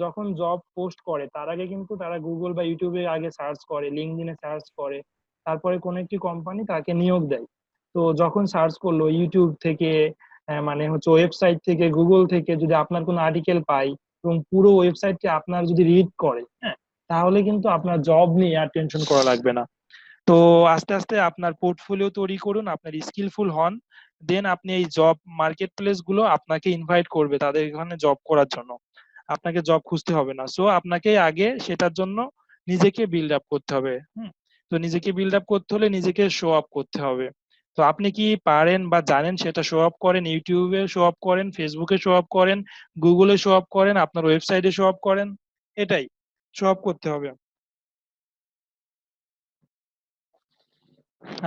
যখন জব পোস্ট করে তার আগে কিন্তু তারা গুগল বা ইউটিউবে আগে সার্চ করে, লিঙ্কডইনে সার্চ করে, তারপরে কোন একটি কোম্পানি তাকে নিয়োগ দেয়। তো যখন সার্চ করলো ইউটিউব থেকে, মানে হচ্ছে ওয়েবসাইট থেকে, গুগল থেকে, যদি আপনার কোনো আর্টিকেল পাই এবং পুরো ওয়েবসাইটটি আপনার যদি রিড করে, হ্যাঁ, তাহলে কিন্তু আপনার জব নিয়ে আর টেনশন করা লাগবে না। তো আস্তে আস্তে আপনার পোর্টফোলিও তৈরি করুন, আপনার স্কিলফুল হন, দেন আপনি এই জব মার্কেট প্লেস গুলো আপনাকে ইনভাইট করবে তাদের এখানে জব করার জন্য। আপনাকে জব খুঁজতে হবে না। সো আপনাকে আগে সেটার জন্য নিজেকে বিল্ড আপ করতে হবে। তো নিজেকে বিল্ড আপ করতে হলে নিজেকে শো আপ করতে হবে। তো আপনি কি পারেন বা জানেন সেটা শো আপ করেন, ইউটিউবে শো আপ করেন, ফেসবুকে শো আপ করেন, গুগলে শো আপ করেন, আপনার ওয়েবসাইটে শো আপ করেন, এটাই শো আপ করতে হবে।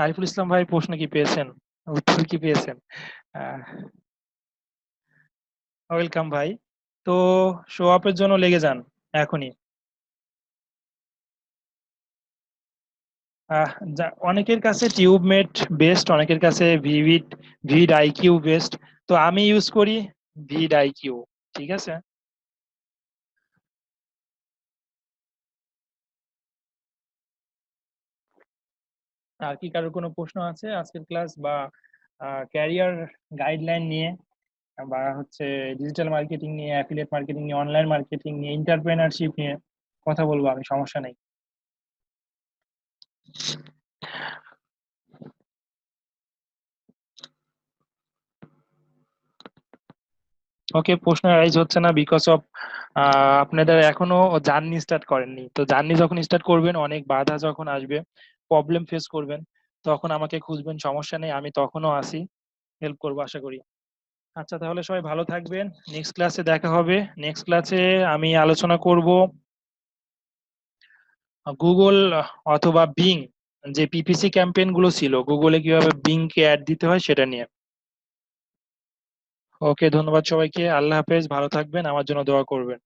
আরিফুল ইসলাম ভাই প্রশ্ন কি পেয়েছেন, উত্তর কি পেয়েছেন? ওয়েলকাম ভাই। তো শো আপের জন্য লেগে যান এখনই। অনেকের কাছে টিউবমেট বেস্ট, অনেকের কাছে ভিড আইকিউ বেস্ট। তো আমি ইউজ করি ভিড আইকিউ, ঠিক আছে? আর কি কারোর কোনো প্রশ্ন আছে আজকের ক্লাস বা ক্যারিয়ার গাইডলাইন নিয়ে, বা হচ্ছে ডিজিটাল মার্কেটিং নিয়ে, অ্যাফিলিয়েট মার্কেটিং নিয়ে, অনলাইন মার্কেটিং নিয়ে, এন্টারপ্রেনারশিপ নিয়ে কথা বলবো আমি, সমস্যা নেই। ওকে, প্রশ্ন রাইজ হচ্ছে না বিকজ অফ আপনাদের এখনো জার্নি স্টার্ট করেননি। তো জার্নি যখন স্টার্ট করবেন, অনেক বাধা যখন আসবে, প্রবলেম ফেস করবেন, তখন আমাকে খুঁজবেন, সমস্যা নেই, আমি তখনও আসি, হেল্প করবো আশা করি। আচ্ছা, তাহলে সবাই ভালো থাকবেন। নেক্সট ক্লাসে দেখা হবে। নেক্সট ক্লাসে আমি আলোচনা করব গুগল অথবা বিং, যে পিপিসি ক্যাম্পেইন গুলো ছিল গুগলে কিভাবে বিং কে অ্যাড দিতে হয় সেটা নিয়ে। ওকে, ধন্যবাদ সবাইকে। আল্লাহ হাফেজ, ভালো থাকবেন, আমার জন্য দোয়া করবেন।